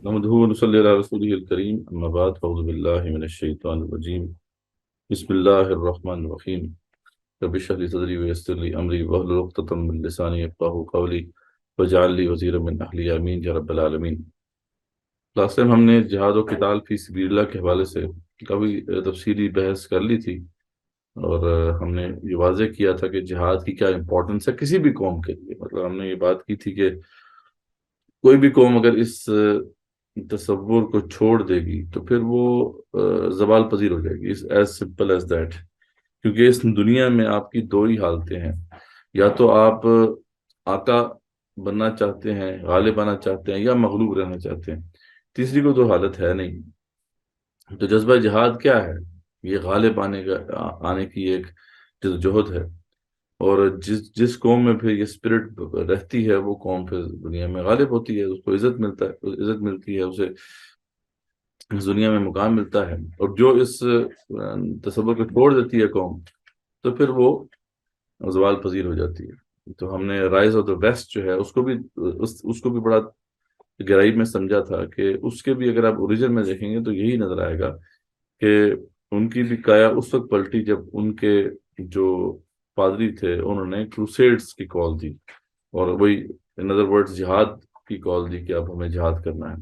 نحمده ونصلي على رسوله الكريم أما بعد فأعوذ بالله من الشيطان الرجيم بسم الله الرحمن الرحيم رب اشرح لي صدري ويسر لي أمري واحلل عقدة من لساني يفقهوا قولي واجعل لي وزيرا من أهلي آمين يا رب العالمين۔ لاسٹ ٹائم ہم نے جہاد و قتال فی سبیل اللہ کے حوالے سے کافی تفصیلی بحث کر لی تھی، اور ہم نے یہ واضح کیا تھا کہ جہاد کی کیا امپورٹنس ہے کسی بھی قوم کے لیے۔ مطلب ہم نے یہ بات کی تھی کہ کوئی بھی قوم اگر اس تصور کو چھوڑ دے گی تو پھر وہ زوال پذیر ہو جائے گی، ایز سمپل ایز دیٹ۔ کیونکہ اس دنیا میں آپ کی دو ہی حالتیں ہیں، یا تو آپ آقا بننا چاہتے ہیں، غالب آنا چاہتے ہیں، یا مغلوب رہنا چاہتے ہیں، تیسری کو تو حالت ہے نہیں۔ تو جذبہ جہاد کیا ہے؟ یہ غالب آنے کی ایک جدوجہد ہے، اور جس قوم میں پھر یہ اسپرٹ رہتی ہے وہ قوم پھر دنیا میں غالب ہوتی ہے، اس کو عزت ملتی ہے، اسے اس دنیا میں مقام ملتا ہے۔ اور جو اس تصور کو چھوڑ دیتی ہے قوم تو پھر وہ زوال پذیر ہو جاتی ہے۔ تو ہم نے رائز آف دا ویسٹ جو ہے اس کو بھی بڑا گہرائی میں سمجھا تھا کہ اس کے بھی اگر آپ اوریجن میں دیکھیں گے تو یہی نظر آئے گا کہ ان کی بھی کایا اس وقت پلٹی جب ان کے جو پادری تھے انہوں نے کروسیڈز کی کال دی، اور وہی ان ادر ورڈز جہاد کی کال دی کہ اب ہمیں جہاد کرنا ہے۔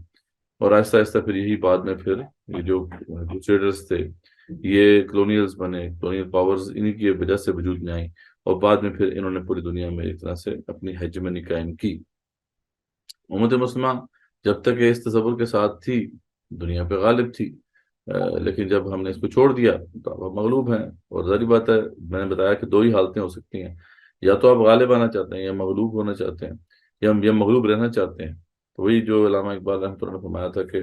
اور آہستہ آہستہ پھر یہی بعد میں پھر یہ جو کروسیڈرز تھے یہ کلونیلز بنے، کلونیل پاورز انہی کی وجہ سے وجود میں آئیں، اور بعد میں پھر انہوں نے پوری دنیا میں ایک طرح سے اپنی ہیجمنی قائم کی۔ امت مسلمہ جب تک اس تصور کے ساتھ تھی دنیا پہ غالب تھی، لیکن جب ہم نے اس کو چھوڑ دیا تو اب ہم مغلوب ہیں۔ اور ظاہری بات ہے، میں نے بتایا کہ دو ہی حالتیں ہو سکتی ہیں، یا تو آپ غالب آنا چاہتے ہیں، یا مغلوب ہونا چاہتے ہیں، یا مغلوب رہنا چاہتے ہیں۔ تو وہی جو علامہ اقبال رحمۃ اللہ نے فرمایا تھا کہ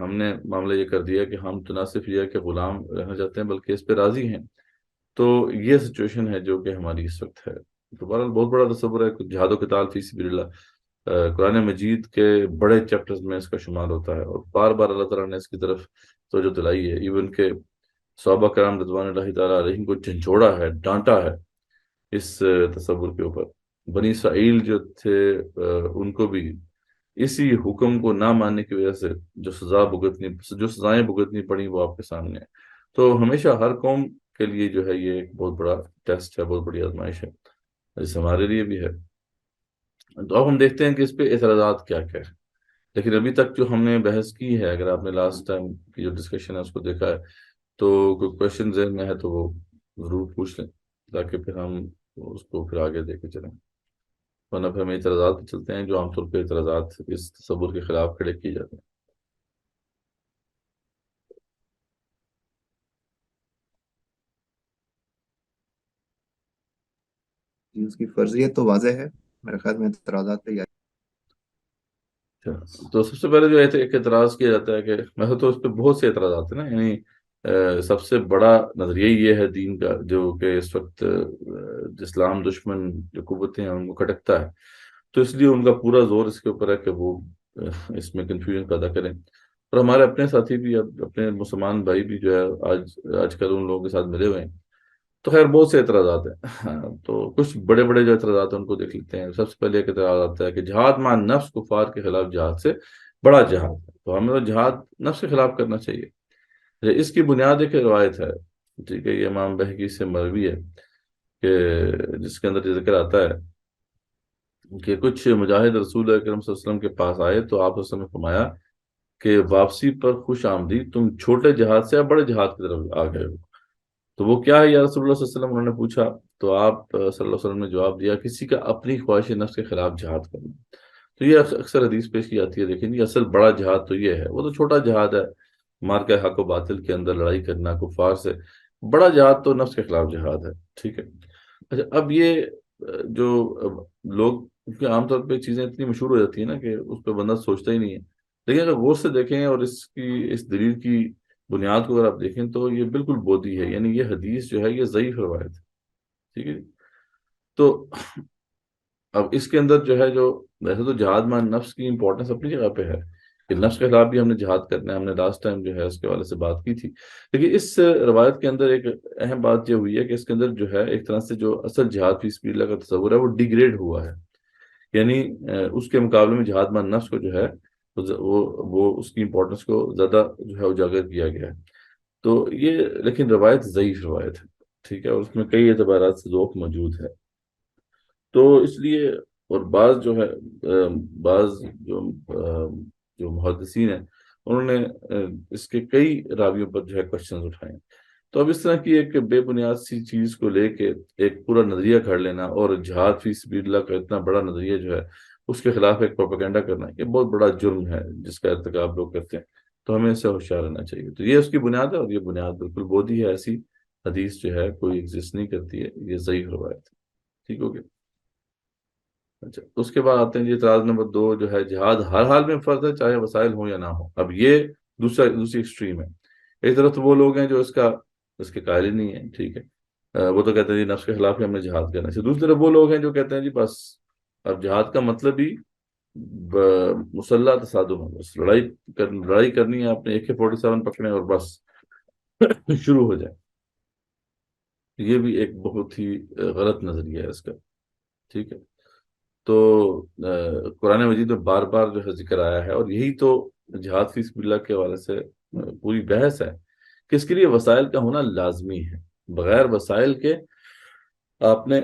ہم نے معاملہ یہ کر دیا کہ ہم تو نہ صرف یہ کہ غلام رہنا چاہتے ہیں بلکہ اس پہ راضی ہیں۔ تو یہ سچویشن ہے جو کہ ہماری اس وقت ہے۔ تو بہرحال بہت بڑا تصور ہے جہاد و قتال فی سبیل اللہ، قرآن مجید کے بڑے چیپٹرز میں اس کا شمار ہوتا ہے، اور بار بار اللہ تعالیٰ نے اس کی طرف توجہ دلائی ہے۔ ایون کہ صحابہ کرام رضوان اللہ تعالیٰ علیہم کو جھنجھوڑا ہے، ڈانٹا ہے اس تصور کے اوپر۔ بنی اسرائیل جو تھے ان کو بھی اسی حکم کو نہ ماننے کی وجہ سے جو سزائیں بھگتنی پڑی وہ آپ کے سامنے ہے۔ تو ہمیشہ ہر قوم کے لیے جو ہے یہ ایک بہت بڑا ٹیسٹ ہے، بہت بڑی آزمائش ہے، جیسے ہمارے لیے بھی ہے۔ تو اب ہم دیکھتے ہیں کہ اس پہ اعتراضات کیا کیا ہے۔ لیکن ابھی تک جو ہم نے بحث کی ہے، اگر آپ نے لاسٹ ٹائم کی جو ڈسکشن ہے اس کو دیکھا ہے تو کوئی کوشچن ذہن میں ہے تو وہ ضرور پوچھ لیں، تاکہ پھر ہم اس کو پھر آگے دے کے چلیں، ورنہ پھر ہم اعتراضات پہ چلتے ہیں جو عام طور پہ اعتراضات اس تصور کے خلاف کھڑے کیے جاتے ہیں۔ جی، اس کی فرضیت تو واضح ہے، میرے خیال میں اعتراضات پہ تو سب سے پہلے جو ایک اعتراض کیا جاتا ہے کہ ویسے تو اس پہ بہت سے اعتراضات ہیں نا، یعنی سب سے بڑا نظریہ یہ ہے دین کا جو کہ اس وقت اسلام دشمن جو قوتیں ہیں ان کو کھٹکتا ہے، تو اس لیے ان کا پورا زور اس کے اوپر ہے کہ وہ اس میں کنفیوژن پیدا کریں۔ اور ہمارے اپنے ساتھی بھی، اب اپنے مسلمان بھائی بھی جو ہے آج کل ان لوگوں کے ساتھ ملے ہوئے ہیں، تو خیر بہت سے اعتراضات ہیں۔ ہاں، تو کچھ بڑے بڑے جو اعتراضات ہیں ان کو دیکھ لیتے ہیں۔ سب سے پہلے ایک اعتراض آتا ہے کہ جہاد مع نفس کفار کے خلاف جہاد سے بڑا جہاد ہے، تو ہمیں تو جہاد نفس کے خلاف کرنا چاہیے۔ اس کی بنیاد ایک روایت ہے، ٹھیک ہے، یہ امام بہقی سے مروی ہے، کہ جس کے اندر یہ ذکر آتا ہے کہ کچھ مجاہد رسول اکرم صلی اللہ علیہ وسلم کے پاس آئے تو آپ اس نے فرمایا کہ واپسی پر خوش آمدید، تم چھوٹے جہاد سے اب بڑے جہاد کی طرف آ گئے ہو۔ تو وہ کیا ہے یا رسول اللہ صلی اللہ علیہ وسلم، انہوں نے پوچھا، تو آپ صلی اللہ علیہ وسلم نے جواب دیا، کسی کا اپنی خواہش نفس کے خلاف جہاد کرنا۔ تو یہ اکثر حدیث پیش کی جاتی ہے، لیکن یہ اصل بڑا جہاد تو یہ ہے، وہ تو چھوٹا جہاد ہے، مار کے حق و باطل کے اندر لڑائی کرنا کفار سے۔ بڑا جہاد تو نفس کے خلاف جہاد ہے، ٹھیک ہے۔ اچھا، اب یہ جو لوگ، کیونکہ عام طور پہ چیزیں اتنی مشہور ہو جاتی ہیں نا کہ اس پہ بندہ سوچتا ہی نہیں ہے، لیکن اگر غور سے دیکھیں اور اس دلیل کی بنیاد کو اگر آپ دیکھیں تو یہ بالکل بودی ہے، یعنی یہ حدیث جو ہے یہ ضعیف روایت ہے، ٹھیک ہے۔ تو اب اس کے اندر جو ہے جو ویسے تو جہاد مع نفس کی امپورٹنس اپنی جگہ پہ ہے کہ نفس کے خلاف بھی ہم نے جہاد کرنا ہے، ہم نے لاسٹ ٹائم جو ہے اس کے حوالے سے بات کی تھی۔ لیکن اس روایت کے اندر ایک اہم بات یہ ہوئی ہے کہ اس کے اندر جو ہے ایک طرح سے جو اصل جہاد فی سبیل اللہ کا تصور ہے وہ ڈیگریڈ ہوا ہے، یعنی اس کے مقابلے میں جہاد مع نفس کو جو ہے وہ اس کی امپورٹنس کو زیادہ جو ہے اجاگر کیا گیا ہے. تو یہ لیکن روایت ضعیف روایت ہے، ٹھیک ہے، اور اس میں کئی اعتبارات سے ذوق موجود ہے. تو اس لیے اور بعض جو ہے بعض جو محدثین ہیں انہوں نے اس کے کئی راویوں پر جو ہے کوشچنز اٹھائے ہیں. تو اب اس طرح کی ایک بے بنیاد سی چیز کو لے کے ایک پورا نظریہ گھڑ لینا اور جہاد فی سبیل اللہ کا اتنا بڑا نظریہ جو ہے اس کے خلاف ایک پروپیگنڈا کرنا، یہ بہت بڑا جرم ہے جس کا ارتکاب لوگ کرتے ہیں. تو ہمیں اس سے ہوشیار رہنا چاہیے. تو یہ اس کی بنیاد ہے، اور یہ بنیاد بالکل بودھی ہے. ایسی حدیث جو ہے کوئی ایگزسٹ نہیں کرتی ہے، یہ ضعیف روایت ہے. ٹھیک ہو گیا. اچھا، اس کے بعد آتے ہیں جی اعتراض نمبر 2 جو ہے جہاد ہر حال میں فرض ہے چاہے وسائل ہوں یا نہ ہوں. اب یہ دوسری ایکسٹریم ہے. ایک طرف تو وہ لوگ ہیں جو اس کے قائل ہی نہیں ہیں، ٹھیک ہے، وہ تو کہتے ہیں جی نفس کے خلاف ہی ہم نے جہاد کرنا ہے. دوسری طرف وہ لوگ ہیں جو کہتے ہیں جی بس اب جہاد کا مطلب ہی مسلح تصادم ہے، بس لڑائی کرنی ہے، آپ نے AK-47 پکڑے اور بس شروع ہو جائے. یہ بھی ایک بہت ہی غلط نظریہ ہے اس کا. ٹھیک ہے. تو قرآن مجید میں بار بار جو ہے ذکر آیا ہے، اور یہی تو جہاد فی سبیل اللہ کے حوالے سے پوری بحث ہے کہ اس کے لیے وسائل کا ہونا لازمی ہے. بغیر وسائل کے آپ نے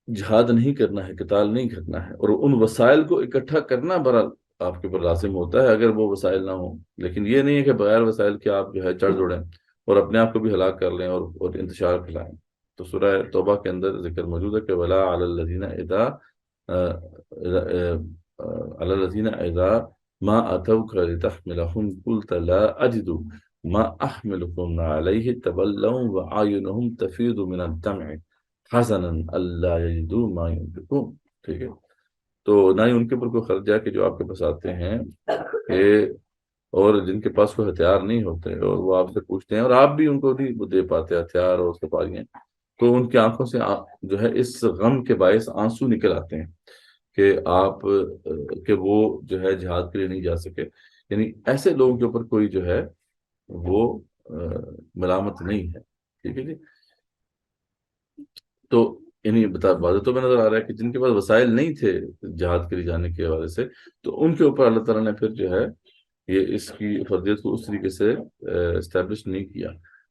جہاد نہیں کرنا ہے، قتال نہیں کرنا ہے، اور ان وسائل کو اکٹھا کرنا بڑا آپ کے اوپر لازم ہوتا ہے اگر وہ وسائل نہ ہوں. لیکن یہ نہیں ہے کہ بغیر وسائل کے آپ جو ہے چڑھ دوڑیں اور اپنے آپ کو بھی ہلاک کر لیں اور انتشار پھیلائیں. تو سورہ توبہ کے اندر ذکر موجود ہے کہ ولا علی الذین اذا علی الذین اذا ما اتوک لتحملهم قلت لا اجد ما احملكم علیہ تولوا واعینهم تفیض من الدمع حسنا اللہ یجدوا ما ينفقون. ٹھیک ہے. تو نہ ہی ان کے اوپر کوئی خرچ ہے کہ جو آپ کے پاس آتے ہیں کہ اور جن کے پاس کوئی ہتھیار نہیں ہوتے اور وہ آپ سے پوچھتے ہیں اور آپ بھی ان کو نہیں دے پاتے ہتھیار اور سپاریاں، تو ان کی آنکھوں سے جو ہے اس غم کے باعث آنسو نکل آتے ہیں کہ آپ کہ وہ جو ہے جہاد کے لیے نہیں جا سکے. یعنی ایسے لوگوں کے اوپر کوئی جو ہے وہ ملامت نہیں ہے. ٹھیک ہے جی. تو یعنی واضح میں نظر آ رہا ہے کہ جن کے پاس وسائل نہیں تھے جہاد کے لیے جانے کے حوالے سے، تو ان کے اوپر اللہ تعالیٰ نے پھر جو ہے یہ اس کی فرضیت کو اس طریقے سے اسٹیبلش نہیں کیا.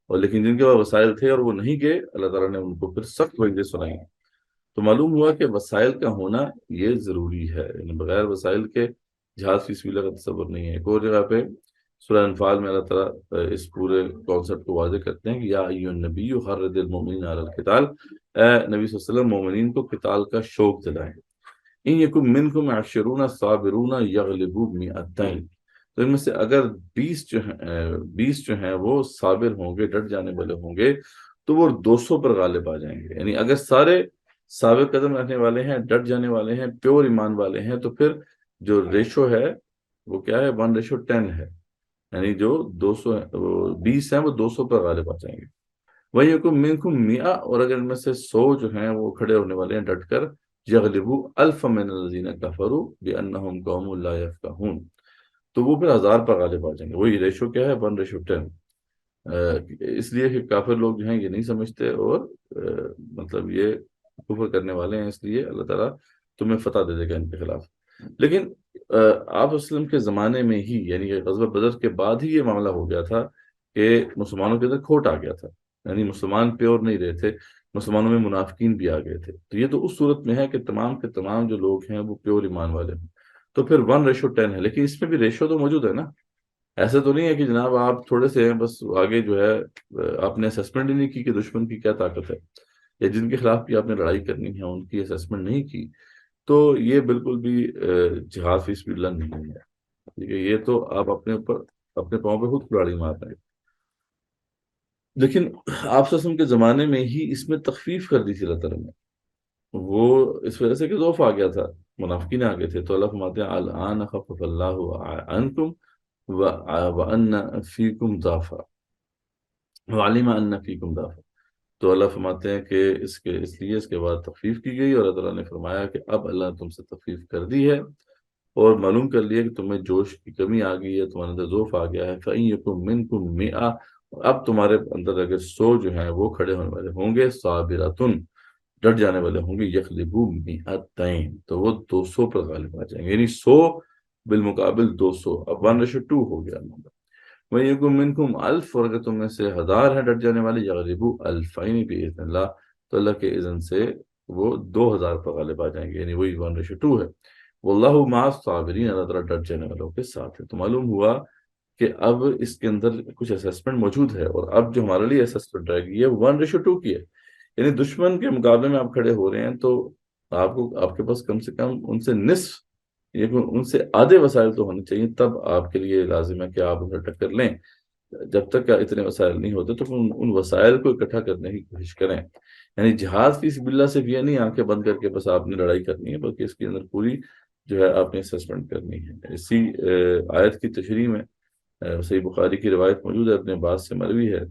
اور لیکن جن کے پاس وسائل تھے اور وہ نہیں گئے، اللہ تعالیٰ نے ان کو پھر سخت وعیدیں سنائی. تو معلوم ہوا کہ وسائل کا ہونا یہ ضروری ہے. یعنی بغیر وسائل کے جہاد فی سبیل اللہ کا تصور نہیں ہے. ایک اور جگہ پہ سورہ انفال میں اللہ تعالیٰ اس پورے کانسیپٹ کو واضح کرتے ہیں کہ یا ایھا النبی حرض المؤمنین علی القتال، اے نبی صلی اللہ علیہ وسلم مومنین کو قتال کا شوق دلائیں. ان یکن منکم عشرون صابرون یغلبوا مئتین، تو ان میں سے اگر 20 جو ہیں وہ صابر ہوں گے، ڈٹ جانے والے ہوں گے، تو وہ 200 پر غالب آ جائیں گے. یعنی اگر سارے صابر قدم رہنے والے ہیں، ڈٹ جانے والے ہیں، پیور ایمان والے ہیں، تو پھر جو ریشو ہے وہ کیا ہے؟ 1:10 ہے. یعنی جو 20 ہیں وہ 200 پر غالب آ جائیں گے. وہی یکن منکم مئہ، اور اگر ان میں سے 100 جو ہیں وہ کھڑے ہونے والے ہیں ڈٹ کر، یغلبوا الف من الذین کفروا بانہم قوم لا یفقہون، تو وہ پھر 1000 پر غالب آ جائیں گے. وہی ریشو کیا ہے؟ 1:10. اس لیے کہ کافر لوگ جو ہیں یہ نہیں سمجھتے اور مطلب یہ کفر کرنے والے ہیں، اس لیے اللہ تعالیٰ تمہیں فتح دے دے گا ان کے خلاف. لیکن آپ وسلم کے زمانے میں ہی، یعنی کہ غزوہ بدر کے بعد ہی یہ معاملہ ہو گیا تھا کہ مسلمانوں کے اندر کھوٹ آ گیا تھا. یعنی مسلمان پیور نہیں رہے تھے، مسلمانوں میں منافقین بھی آ گئے تھے. تو یہ تو اس صورت میں ہے کہ تمام کے تمام جو لوگ ہیں وہ پیور ایمان والے ہیں، تو پھر 1:10 ہے. لیکن اس میں بھی ریشو تو موجود ہے نا. ایسا تو نہیں ہے کہ جناب آپ تھوڑے سے ہیں بس، آگے جو ہے آپ نے اسیسمنٹ ہی نہیں کی کہ دشمن کی کیا طاقت ہے، یا جن کے خلاف بھی آپ نے لڑائی کرنی ہے ان کی اسیسمنٹ نہیں کی. تو یہ بالکل بھی جہاد فی سبیل اللہ نہیں ہے. ٹھیک ہے. یہ تو آپ اپنے اوپر اپنے پاؤں پہ خود کلاڑی مار رہے ہیں. لیکن آپ صلی اللہ علیہ وسلم کے زمانے میں ہی اس میں تخفیف کر دی تھی اللہ تعالیٰ نے. وہ اس وجہ سے کہ ضعف آ گیا تھا، منافقین آ گئے تھے. تو اللہ فرماتے ہیں الآن خفف اللہ عنکم وَأَنَّ فِيكُمْ ضَعْفًا وَعَلِمَ أَنَّ فِيكُمْ ضَعْفًا. تو اللہ فرماتے ہیں کہ اس لیے اس کے بعد تخفیف کی گئی، اور اللہ تعالیٰ نے فرمایا کہ اب اللہ نے تم سے تخفیف کر دی ہے اور معلوم کر لیا کہ تمہیں جوش کی کمی آ گئی ہے، تمہارے اندر ضعف آ گیا ہے. فَإِن يَكُن مِّنكُم مِّئَةٌ، اب تمہارے اندر اگر 100 جو ہیں وہ کھڑے ہونے والے ہوں گے، صابراتن، ڈٹ جانے والے ہوں گے، یغلبوا مئتین، تو وہ 200 پر غالب آ جائیں گے، یعنی 100 بالمقابل 200، اب 1:2 ہو گیا نمبر۔ وَإِن مِنکم الف، اور اگر تم میں سے 1000 ہیں ڈٹ جانے والے، یغلبوا الفین بإذن اللہ، تو اللہ کے اذن سے وہ 2000 پر غالب آ جائیں گے، یعنی وہی 1:2 ہے۔ واللہ مع الصابرین، اللہ تعالیٰ ڈٹ جانے والوں کے ساتھ ہے۔ تو معلوم ہوا کہ اب اس کے اندر کچھ اسیسمنٹ موجود ہے، اور اب جو ہمارے لیے اسیسمنٹ رہے گی یہ 1:2 کی ہے، یعنی دشمن کے مقابلے میں آپ کھڑے ہو رہے ہیں تو آپ کے پاس کم سے کم ان سے نصف، یعنی ان سے آدھے وسائل تو ہونے چاہیے، تب آپ کے لیے لازم ہے کہ آپ ان سے ٹکر لیں۔ جب تک اتنے وسائل نہیں ہوتے تو ان وسائل کو اکٹھا کرنے کی کوشش کریں، یعنی جہاد فی سبیل اللہ صرف یہ نہیں آنکھیں بند کر کے بس آپ نے لڑائی کرنی ہے، بلکہ اس کے اندر پوری جو ہے آپ نے اسسمنٹ کرنی ہے۔ اسی آیت کی تشریح میں صحیح بخاری کی روایت موجود ہے، اپنے عباس سے مروی ہے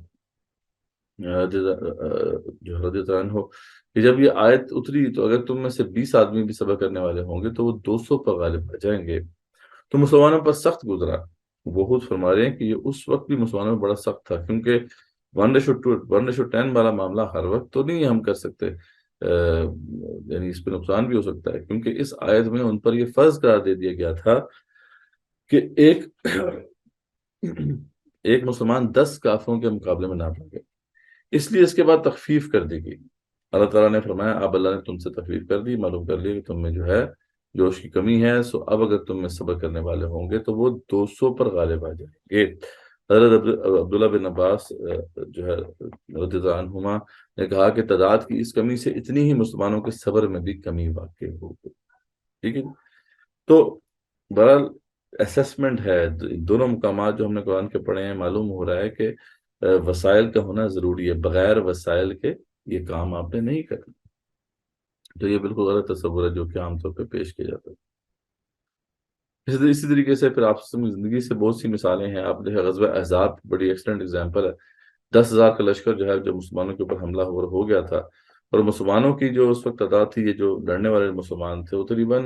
جو رضی اللہ عنہ، کہ جب یہ آیت اتری تو اگر تم میں سے 20 آدمی بھی صبر کرنے والے ہوں گے تو وہ 200 پر غالب آ جائیں گے۔ تو مسلمانوں پر سخت گزرا، وہ خود فرما رہے ہیں کہ یہ اس وقت بھی مسلمانوں میں بڑا سخت تھا، کیونکہ 1:10 والا معاملہ ہر وقت تو نہیں ہم کر سکتے، یعنی اس پہ نقصان بھی ہو سکتا ہے، کیونکہ اس آیت میں ان پر یہ فرض قرار دے دیا گیا تھا کہ ایک مسلمان 10 کافروں کے مقابلے میں نہ لڑے، اس لیے اس کے بعد تخفیف کر دی گئی۔ اللہ تعالیٰ نے فرمایا اب اللہ نے تم سے تخفیف کر دی، معلوم کر لیا کہ تم میں جو ہے جوش کی کمی ہے، سو اب اگر تم میں صبر کرنے والے ہوں گے تو وہ 200 پر غالب آ جائیں گے۔ حضرت عبداللہ بن عباس جو ہے رضی اللہ عنہما نے کہا کہ تعداد کی اس کمی سے اتنی ہی مسلمانوں کے صبر میں بھی کمی واقع ہو گئی۔ ٹھیک ہے، تو بہرحال اسیسمنٹ ہے، دونوں مقامات جو ہم نے قرآن کے پڑھے ہیں، معلوم ہو رہا ہے کہ وسائل کا ہونا ضروری ہے، بغیر وسائل کے یہ کام آپ نے نہیں کرنا، تو یہ بالکل غلط تصور ہے جو کہ عام طور پہ پیش کیا جاتا ہے۔ اسی طریقے سے پھر آپ کی زندگی سے بہت سی مثالیں ہیں، آپ دیکھیں غزوہ احزاب بڑی ایکسلنٹ اگزامپل ہے، 10,000 کا لشکر جو ہے جو مسلمانوں کے اوپر حملہ ہو گیا تھا، اور مسلمانوں کی جو اس وقت تعداد تھی، یہ جو لڑنے والے مسلمان تھے، وہ تقریباً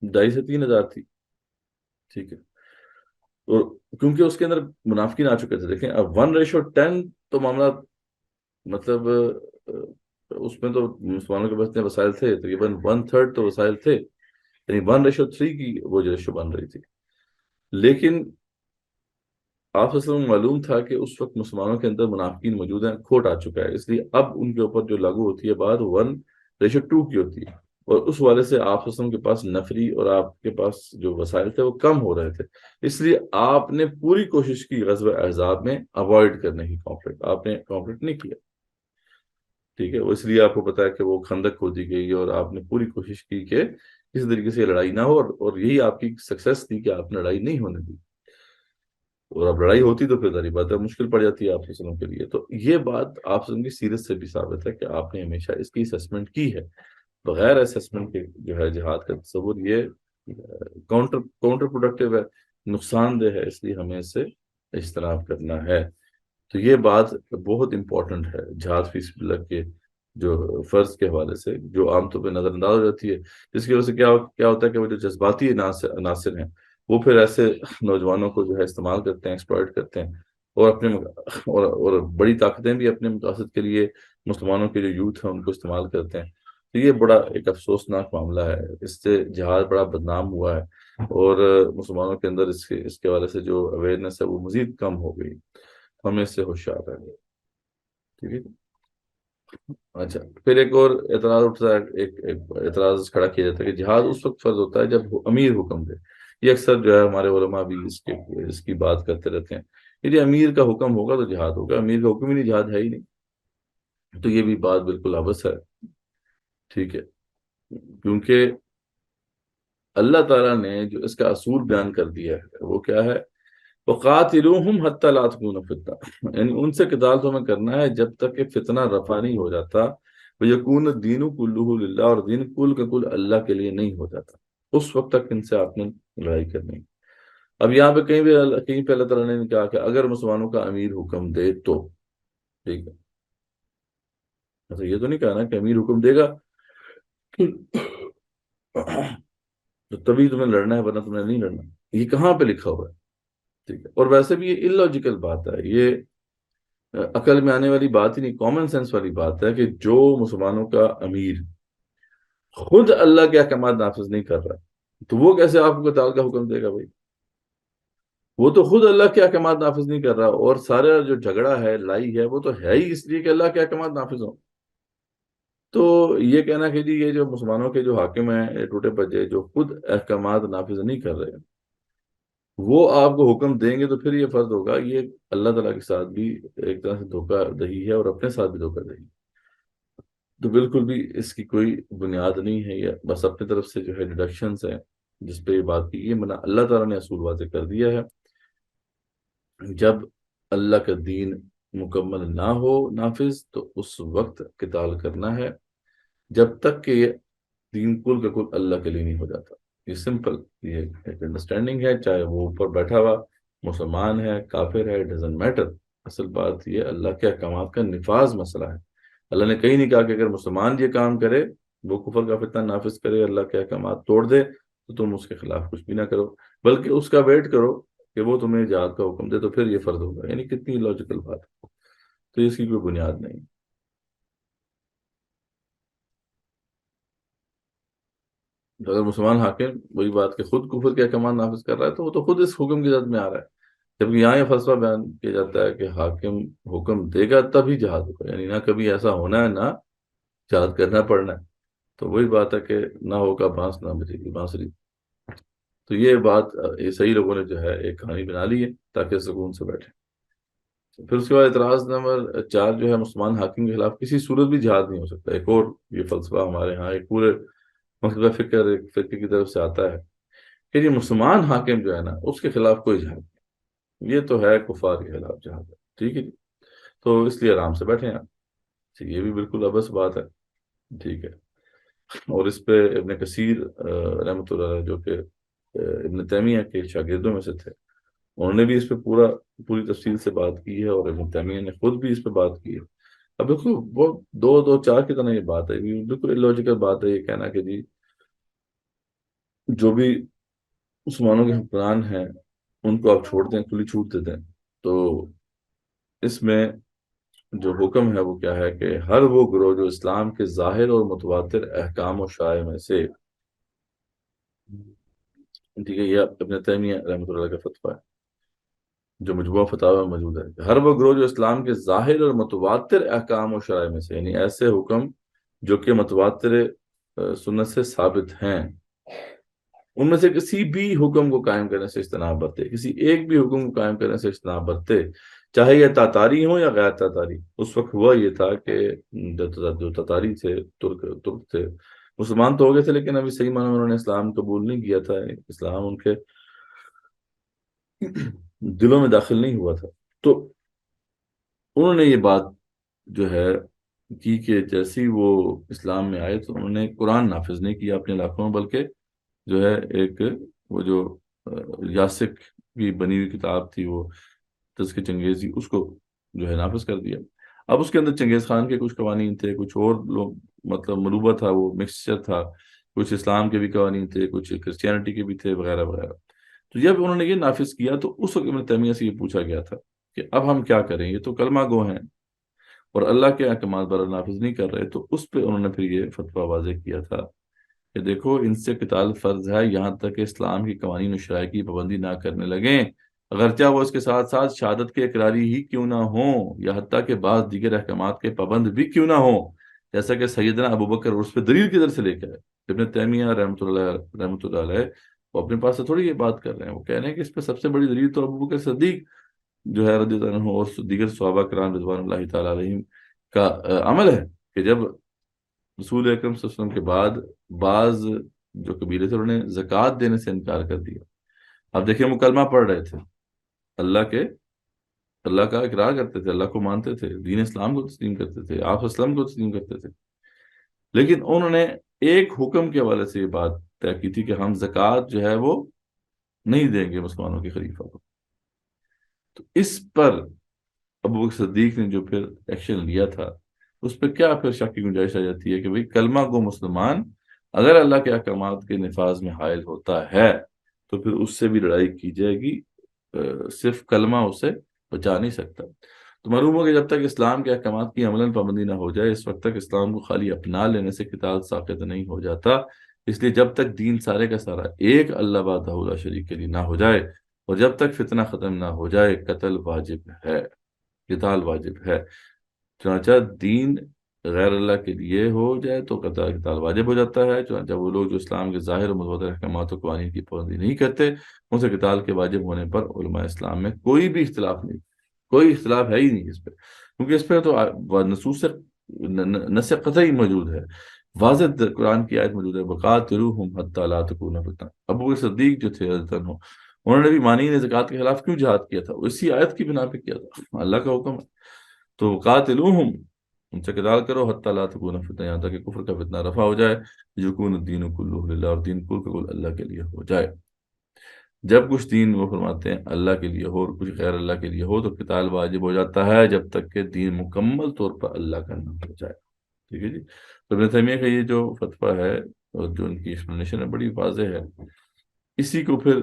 2,500 سے 3,000 تھی۔ ٹھیک ہے، اور کیونکہ اس کے اندر منافقین آ چکے تھے، دیکھیں اب 1:10 تو معاملہ، مطلب اس میں تو مسلمانوں کے پاس اتنے وسائل تھے، تقریباً 1/3 تو وسائل تھے، یعنی 1:3 کی وہ جو ریشو بن رہی تھی، لیکن آپ سے معلوم تھا کہ اس وقت مسلمانوں کے اندر منافقین موجود ہیں، کھوٹ آ چکا ہے، اس لیے اب ان کے اوپر جو لاگو ہوتی ہے بات 1:2 کی ہوتی ہے، اور اس والے سے آپ کے پاس نفری اور آپ کے پاس جو وسائل تھے وہ کم ہو رہے تھے، اس لیے آپ نے پوری کوشش کی غزوہ احزاب میں اوائڈ کرنے کی کانفلکٹ، آپ نے کانفلکٹ نہیں کیا۔ ٹھیک ہے، اس لیے آپ کو پتا ہے کہ وہ خندق کھودی گئی، اور آپ نے پوری کوشش کی کہ کسی طریقے سے لڑائی نہ ہو، اور یہی آپ کی سکسیس تھی کہ آپ نے لڑائی نہیں ہونے دی، اور اب لڑائی ہوتی تو پھر ظاہر بات ہے مشکل پڑ جاتی ہے آپ وسلم کے لیے۔ تو یہ بات آپ وسلم کی سیرت سے بھی ثابت ہے کہ آپ نے ہمیشہ اس کی اسیسمنٹ کی ہے، بغیر اسیسمنٹ کے جو ہے جہاد کا تصور یہ کاؤنٹر پروڈکٹیو ہے، نقصان دہ ہے، اس لیے ہمیں اس سے اجتناب کرنا ہے۔ تو یہ بات بہت امپورٹنٹ ہے جہاد فی سبیل اللہ کے جو فرض کے حوالے سے، جو عام طور پہ نظر انداز ہو جاتی ہے، جس کی وجہ سے کیا ہوتا ہے کہ وہ جو جذباتی عناصر ہیں وہ پھر ایسے نوجوانوں کو جو ہے استعمال کرتے ہیں، ایکسپلائٹ کرتے ہیں، اور اور بڑی طاقتیں بھی اپنے مقاصد کے لیے مسلمانوں کے جو یوتھ ہیں ان کو استعمال کرتے ہیں۔ تو یہ بڑا ایک افسوسناک معاملہ ہے، اس سے جہاد بڑا بدنام ہوا ہے، اور مسلمانوں کے اندر اس کے حوالے سے جو اویئرنیس ہے وہ مزید کم ہو گئی، ہمیں اس سے ہوشیار رہنا۔ ٹھیک ہے، اچھا پھر ایک اور اعتراض اٹھتا ہے، ایک اعتراض کھڑا کیا جاتا ہے کہ جہاد اس وقت فرض ہوتا ہے جب امیر حکم دے، یہ اکثر جو ہے ہمارے علماء بھی اس کی بات کرتے رہتے ہیں، یعنی امیر کا حکم ہوگا تو جہاد ہوگا، امیر کا حکم ہی نہیں جہاد ہے ہی نہیں، تو یہ بھی بات بالکل عبث ہے۔ ٹھیک ہے، کیونکہ اللہ تعالیٰ نے جو اس کا اصول بیان کر دیا ہے وہ کیا ہے، وَقَاتِلُوهُمْ حَتَّى لَا تَكُونَ فِتْنَةٌ، یعنی ان سے قتال تو ہمیں کرنا ہے جب تک کہ فتنہ رفع نہیں ہو جاتا، وَيَكُونَ الدِّينُ كُلُّهُ لِلَّهِ، اور دین کل کا کل اللہ کے لیے نہیں ہو جاتا، اس وقت تک ان سے آپ نے لڑائی کرنی۔ اب یہاں پہ کہیں پہ اللہ تعالیٰ نے کہا کہ اگر مسلمانوں کا امیر حکم دے تو، ٹھیک ہے، اچھا یہ تو نہیں کہا نا کہ امیر حکم دے گا تو تبھی تمہیں لڑنا ہے ورنہ تمہیں نہیں لڑنا، یہ کہاں پہ لکھا ہوا ہے؟ ٹھیک ہے، اور ویسے بھی یہ illogical بات ہے، یہ عقل میں آنے والی بات ہی نہیں، کامن سینس والی بات ہے کہ جو مسلمانوں کا امیر خود اللہ کے احکامات نافذ نہیں کر رہا تو وہ کیسے آپ کو قتال کا حکم دے گا بھائی؟ وہ تو خود اللہ کے احکامات نافذ نہیں کر رہا، اور سارا جو جھگڑا ہے لائی ہے وہ تو ہے ہی اس لیے کہ اللہ کے احکامات نافذ ہوں۔ تو یہ کہنا کہ جی یہ جو مسلمانوں کے جو حاکم ہیں یہ ٹوٹے بجے جو خود احکامات نافذ نہیں کر رہے وہ آپ کو حکم دیں گے، تو پھر یہ فرض ہوگا یہ اللہ تعالیٰ کے ساتھ بھی ایک طرح سے دھوکہ دہی ہے اور اپنے ساتھ بھی دھوکہ دہی۔ تو بالکل بھی اس کی کوئی بنیاد نہیں ہے، یہ بس اپنی طرف سے جو ہے ڈیڈکشنز ہیں جس پہ یہ بات کی، یہ منع اللہ تعالیٰ نے اصول واضح کر دیا ہے۔ جب اللہ کا دین مکمل نہ ہو نافذ تو اس وقت قتال کرنا ہے، جب تک کہ یہ دین کل کا کل اللہ کے لیے نہیں ہو جاتا۔ یہ سمپل، یہ ایک انڈرسٹینڈنگ ہے، چاہے وہ اوپر بیٹھا ہوا مسلمان ہے کافر ہے، ڈزنٹ میٹر۔ اصل بات یہ اللہ کے احکامات کا نفاذ مسئلہ ہے۔ اللہ نے کہیں نہیں کہا کہ اگر مسلمان یہ کام کرے، وہ کفر کا فتنہ نافذ کرے، اللہ کے احکامات توڑ دے، تو تم اس کے خلاف کچھ بھی نہ کرو، بلکہ اس کا ویٹ کرو کہ وہ تمہیں جہاد کا حکم دے، تو پھر یہ فرض ہوگا۔ یعنی کتنی لاجیکل بات ہے، تو اس کی کوئی بنیاد نہیں۔ اگر مسلمان حاکم وہی بات کہ خود کفر کے احکامات نافذ کر رہا ہے تو وہ تو خود اس حکم کی زد میں آ رہا ہے، جبکہ یہاں یہ فلسفہ بیان کیا جاتا ہے کہ حاکم حکم دے گا تبھی جہاد ہوگا، یعنی نہ کبھی ایسا ہونا ہے نہ جہاد کرنا پڑنا ہے۔ تو وہی بات ہے کہ نہ ہوگا بانس نہ بجے گی بانسری۔ تو یہ بات یہ صحیح لوگوں نے جو ہے ایک کہانی بنا لی ہے تاکہ سکون سے بیٹھے۔ پھر اس کے بعد اعتراض نمبر 4 جو ہے مسلمان حاکم کے خلاف کسی صورت بھی جہاد نہیں ہو سکتا۔ ایک اور یہ فلسفہ ہمارے ہاں ایک پورے مکتبہ فکر ایک فقہ کی طرف سے آتا ہے کہ یہ مسلمان حاکم جو ہے نا اس کے خلاف کوئی جہاد نہیں، یہ تو ہے کفار کے خلاف جہاد ہے، ٹھیک ہے جی، تو اس لیے آرام سے بیٹھے ہیں آپ۔ یہ بھی بالکل ابس بات ہے، ٹھیک ہے۔ اور اس پہ ابن کثیر رحمۃ اللہ علیہ جو کہ ابن تیمیہ کے شاگردوں میں سے تھے، انہوں نے بھی اس پہ پوری تفصیل سے بات کی ہے، اور ابن تیمیہ نے خود بھی اس پہ بات کی ہے۔ اب بالکل وہ دو دو چار کی طرح یہ بات ہے، یہ بالکل illogical بات ہے یہ کہنا کہ جی جو بھی مسلمانوں کے حکمران ہیں ان کو آپ چھوڑ دیں، کھلی چھوٹ دے دیں، تو اس میں جو حکم ہے وہ کیا ہے کہ ہر وہ گروہ جو اسلام کے ظاہر اور متواتر احکام و شرائع میں سے، ٹھیک ہے، یہ ابن تیمیہ رحمۃ اللہ کا فتویٰ ہے جو مجموعہ فتاوی میں موجود ہے کہ ہر وہ گروہ جو اسلام کے ظاہر اور متواتر احکام و شرائع میں سے، یعنی ایسے حکم جو کہ متواتر سنت سے ثابت ہیں، ان میں سے کسی بھی حکم کو قائم کرنے سے اجتناب برتے، کسی ایک بھی حکم کو قائم کرنے سے اجتناب برتے، چاہے یہ تاتاری ہوں یا غیر تاتاری۔ اس وقت ہوا یہ تھا کہ جو تاتاری تھے، ترک تھے، مسلمان تو ہو گئے تھے لیکن ابھی صحیح معنی میں انہوں نے اسلام قبول نہیں کیا تھا، اسلام ان کے دلوں میں داخل نہیں ہوا تھا۔ تو انہوں نے یہ بات جو ہے کی کہ جیسے ہی وہ اسلام میں آئے تو انہوں نے قرآن نافذ نہیں کیا اپنے علاقوں میں، بلکہ جو ہے ایک وہ جو یاسک کی بنی ہوئی کتاب تھی، وہ تذکرہ چنگیزی، اس کو جو ہے نافذ کر دیا۔ اب اس کے اندر چنگیز خان کے کچھ قوانین تھے، کچھ اور لوگ مطلب ملوبہ تھا، وہ مکسچر تھا، کچھ اسلام کے بھی قوانین تھے، کچھ کرسچینٹی کے بھی تھے، وغیرہ وغیرہ۔ تو جب انہوں نے یہ نافذ کیا تو اس وقت ابن تیمیہ سے یہ پوچھا گیا تھا کہ اب ہم کیا کریں، یہ تو کلمہ گو ہیں اور اللہ کے احکامات پر نافذ نہیں کر رہے۔ تو اس پہ انہوں نے پھر یہ فتویٰ واضح کیا تھا کہ دیکھو ان سے قتال فرض ہے یہاں تک کہ اسلام کی قوانین و شرائع کی پابندی نہ کرنے لگیں، اگرچہ وہ اس کے ساتھ ساتھ شہادت کے اقراری ہی کیوں نہ ہوں، یا حتیٰ کہ بعض دیگر احکامات کے پابند بھی کیوں نہ ہوں، جیسا کہ سیدنا ابوبکر اس پہ دلیل کدھر سے لے کے آئے۔ ابن تیمیہ رحمۃ اللہ علیہ وہ اپنے پاس سے تھوڑی یہ بات کر رہے ہیں، وہ کہہ رہے ہیں کہ اس پہ سب سے بڑی دلیل تو ابوبکر صدیق جو ہے رضی اللہ عنہ اور دیگر صحابہ کرام رضوان اللہ تعالی علیہم کا عمل ہے کہ جب رسول اکرم صلی اللہ علیہ وسلم کے بعد بعض جو قبیلے تھے انہوں نے زکوٰۃ دینے سے انکار کر دیا۔ اب دیکھیں مکلمہ پڑھ رہے تھے، اللہ کا اقرار کرتے تھے، اللہ کو مانتے تھے، دین اسلام کو تسلیم کرتے تھے، آپ اسلام کو تسلیم کرتے تھے، لیکن انہوں نے ایک حکم کے حوالے سے یہ بات طے کی تھی کہ ہم زکوٰۃ جو ہے وہ نہیں دیں گے مسلمانوں کے خلیفہ کو۔ تو اس پر ابو بکر صدیق نے جو پھر ایکشن لیا تھا اس پہ کیا پھر شک کی گنجائش آ جاتی ہے کہ بھئی کلمہ گو مسلمان اگر اللہ کے احکامات کے نفاذ میں حائل ہوتا ہے تو پھر اس سے بھی لڑائی کی جائے گی، صرف کلمہ اسے بچا نہیں سکتا۔ تو معلوم ہو کہ جب تک اسلام کے احکامات کی عملاً پابندی نہ ہو جائے اس وقت تک اسلام کو خالی اپنا لینے سے قتال ساقط نہیں ہو جاتا۔ اس لیے جب تک دین سارے کا سارا ایک اللہ وحدہ لا شریک کے لیے نہ ہو جائے اور جب تک فتنہ ختم نہ ہو جائے قتل واجب ہے، قتال واجب ہے۔ چنانچہ دین غیر اللہ کے لیے ہو جائے تو قتال واجب ہو جاتا ہے۔ چنانچہ وہ لوگ جو اسلام کے ظاہر و متبادر احکامات و قوانین کی پابندی نہیں کرتے ان سے قتال کے واجب ہونے پر علماء اسلام میں کوئی بھی اختلاف نہیں، کوئی اختلاف ہے ہی نہیں اس پہ، کیونکہ اس پہ تو نصوص نص قطعی موجود ہے، واضح قرآن کی آیت موجود ہے، وقاتلوہم حتی لا تکون فتنہ۔ ابو بکر صدیق جو تھے حضرت عنہ، انہوں نے بھی مانین زکوٰۃ کے خلاف کیوں جہاد کیا تھا؟ اسی آیت کی بنا پہ کیا تھا، اللہ کا حکم ہے۔ تو قاتلوہم، ان سے قتال کرو، حتی لا تکون فتنہ، یہاں تک کہ کفر کا فتنہ رفع ہو جائے، یکون الدین کلہ للہ، اور دین کل کا کل اللہ کے لیے ہو جائے۔ جب کچھ دین وہ فرماتے ہیں اللہ کے لیے ہو اور کچھ غیر اللہ کے لیے ہو تو قتال واجب ہو جاتا ہے جب تک کہ دین مکمل طور پر اللہ کا نہ ہو جائے۔ ٹھیک ہے جی۔ تو ابن تیمیہ کا یہ جو فتویٰ ہے اور جو ان کی ایکسپلینیشن ہے بڑی واضح ہے، اسی کو پھر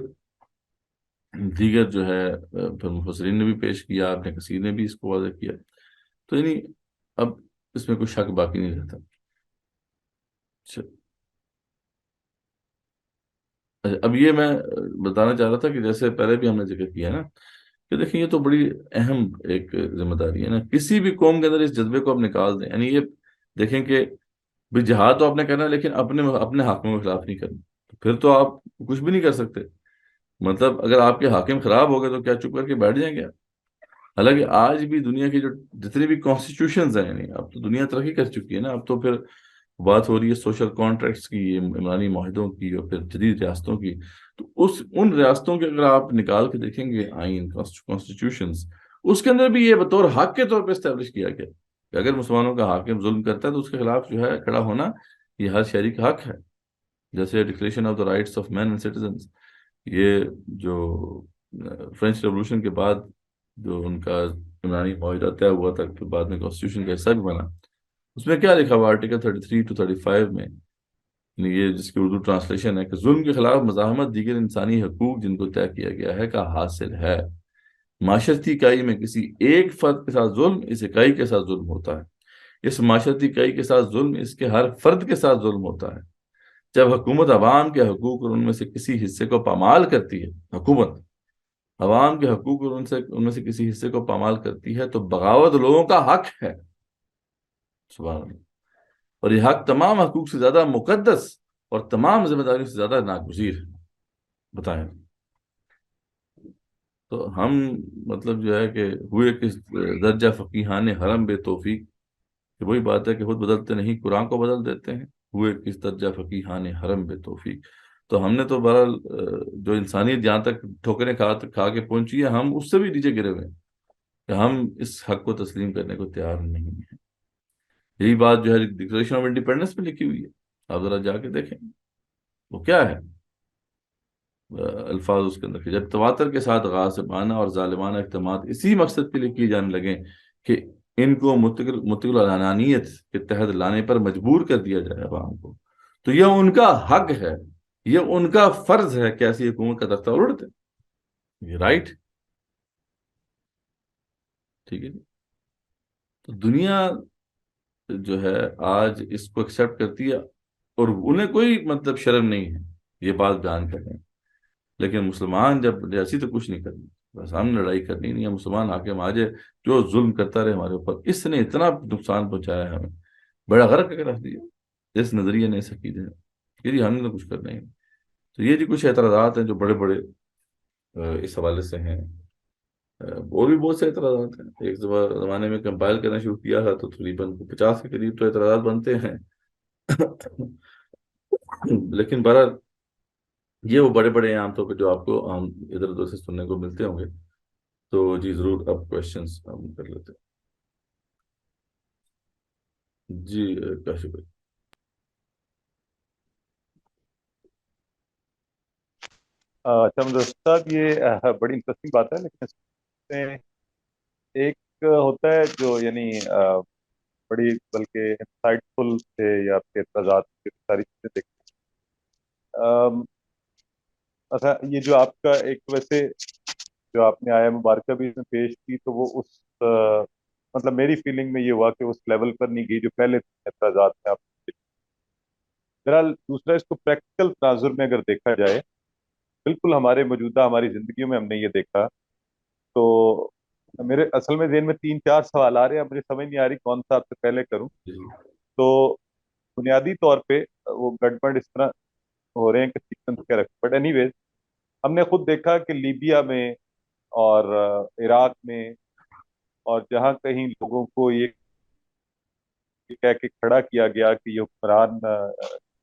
دیگر جو ہے پھر مفسرین نے بھی پیش کیا، ابن کثیر نے بھی اس کو واضح کیا، تو یعنی اب اس میں کوئی شک باقی نہیں رہتا۔ اب یہ میں بتانا چاہ رہا تھا کہ جیسے پہلے بھی ہم نے ذکر کیا نا کہ دیکھیں یہ تو بڑی اہم ایک ذمہ داری ہے نا، کسی بھی قوم کے اندر اس جذبے کو آپ نکال دیں، یعنی یہ دیکھیں کہ بھی جہاد تو آپ نے کرنا ہے لیکن اپنے حاکموں کے خلاف نہیں کرنا، پھر تو آپ کچھ بھی نہیں کر سکتے۔ مطلب اگر آپ کے حاکم خراب ہو گئے تو کیا چپ کر کے بیٹھ جائیں گے آپ؟ حالانکہ آج بھی دنیا کی جو جتنی بھی کانسٹیٹیوشنز ہیں، یعنی اب تو دنیا ترقی کر چکی ہے نا، اب تو پھر بات ہو رہی ہے سوشل کانٹریکٹس کی، عمرانی معاہدوں کی اور پھر جدید ریاستوں کی، تو ان ریاستوں کے اگر آپ نکال کے دیکھیں گے آئین کانسٹیٹیوشنز، اس کے اندر بھی یہ بطور حق کے طور پہ اسٹیبلش کیا گیا کہ اگر مسلمانوں کا حاکم ظلم کرتا ہے تو اس کے خلاف جو ہے کھڑا ہونا یہ ہر شہری کا حق ہے۔ جیسے declaration of the rights of man and citizens, یہ جو فرینچ ریولوشن کے بعد جو ان کا عمرانی معاہدہ طے ہوا تھا پھر بعد میں کانسٹیٹیوشن کا حصہ بھی بنا، اس میں کیا لکھا ہوا آرٹیکل 33 to 35 میں، یعنی یہ جس کی اردو ٹرانسلیشن ہے کہ ظلم کے خلاف مزاحمت دیگر انسانی حقوق جن کو طے کیا گیا ہے کا حاصل ہے۔ معاشرتی اکائی میں کسی ایک فرد کے ساتھ ظلم اس اکائی کے ساتھ ظلم ہوتا ہے، اس معاشرتی اکائی کے ساتھ ظلم اس کے ہر فرد کے ساتھ ظلم ہوتا ہے۔ جب حکومت عوام کے حقوق اور ان میں سے کسی حصے کو پامال کرتی ہے، حکومت عوام کے حقوق اور ان میں سے کسی حصے کو پامال کرتی ہے تو بغاوت لوگوں کا حق ہے۔ سبحان اللہ۔ اور یہ حق تمام حقوق سے زیادہ مقدس اور تمام ذمہ داریوں سے زیادہ ناگزیر ہے۔ بتائیں، تو ہم مطلب جو ہے کہ ہوئے کس درجہ فقیہان حرم بے توفیق، کہ وہی بات ہے کہ خود بدلتے نہیں قرآن کو بدل دیتے ہیں، ہوئے کس درجہ فقیہان حرم بے توفیق۔ تو ہم نے تو بہرحال جو انسانیت جہاں تک ٹھوکریں کھا کے پہنچی ہے ہم اس سے بھی نیچے گرے ہوئے ہیں کہ ہم اس حق کو تسلیم کرنے کو تیار نہیں ہیں۔ یہی بات جو ہے ڈکلریشن آف انڈیپینڈنس پہ لکھی ہوئی ہے، آپ ذرا جا کے دیکھیں وہ کیا ہے الفاظ اس کے اندر کہ جب تواتر کے ساتھ غاصبانہ اور ظالمانہ اقدامات اسی مقصد کے لیے کیے جانے لگیں کہ ان کو متقل العنانیت کے تحت لانے پر مجبور کر دیا جائے عوام کو، تو یہ ان کا حق ہے، یہ ان کا فرض ہے کہ ایسی حکومت کا تختہ الٹ دیں، یہ رائٹ۔ ٹھیک ہے جی۔ تو دنیا جو ہے آج اس کو ایکسیپٹ کرتی ہے اور انہیں کوئی مطلب شرم نہیں ہے یہ بات بیان کرنے، لیکن مسلمان جب ایسی تو کچھ نہیں کرنی، بس ہم نے لڑائی کرنی نہیں ہے، مسلمان حاکم آ جائے جو ظلم کرتا رہے ہمارے اوپر، اس نے اتنا نقصان پہنچایا ہے ہمیں، بڑا غرق کر رکھ دیا اس نظریے نے، اس عقیدے نے کہ جی ہم نے تو کچھ کرنا ہی نہیں۔ تو یہ جی کچھ اعتراضات ہیں جو بڑے بڑے اس حوالے سے ہیں، اور بھی بہت سے اعتراضات ہیں۔ ایک زمانے میں کمپائل کرنا شروع کیا ہے تو تقریباً 50 کے قریب تو اعتراضات بنتے ہیں لیکن بہرحال یہ وہ بڑے بڑے ہیں عام طور پہ جو آپ کو ہم ادھر ادھر سے سننے کو ملتے ہوں گے۔ تو جی ضرور اب کوشچنس ہم کر لیتے ہیں جی۔ کاشف بھائی۔ اچھا مدرسہ صاحب، یہ بڑی انٹرسٹنگ بات ہے، لیکن اس میں ایک ہوتا ہے جو یعنی بڑی بلکہ انسائٹ فل تھے یا آپ کے اعتراضات کی ساری چیزیں دیکھیں۔ اچھا، یہ جو آپ کا ایک ویسے جو آپ نے آیا مبارکہ بھی اس میں پیش کی تو وہ اس مطلب میری فیلنگ میں یہ ہوا کہ اس لیول پر نہیں گئی جو پہلے اعتراضات میں آپ. بہرحال دوسرا اس کو پریکٹیکل تناظر میں اگر دیکھا جائے، بالکل ہمارے موجودہ ہماری زندگیوں میں ہم نے یہ دیکھا. تو میرے اصل میں ذہن میں 3-4 سوال آ رہے ہیں، مجھے سمجھ نہیں آ رہی کون سا آپ سے پہلے کروں. تو بنیادی طور پہ وہ گڑبڑ اس طرح ہو رہے ہیں کہ سیکوینس کیا رکھ، بٹ اینی ویز ہم نے خود دیکھا کہ لیبیا میں اور عراق میں اور جہاں کہیں لوگوں کو یہ کہہ کے کھڑا کیا گیا کہ یہ حکمران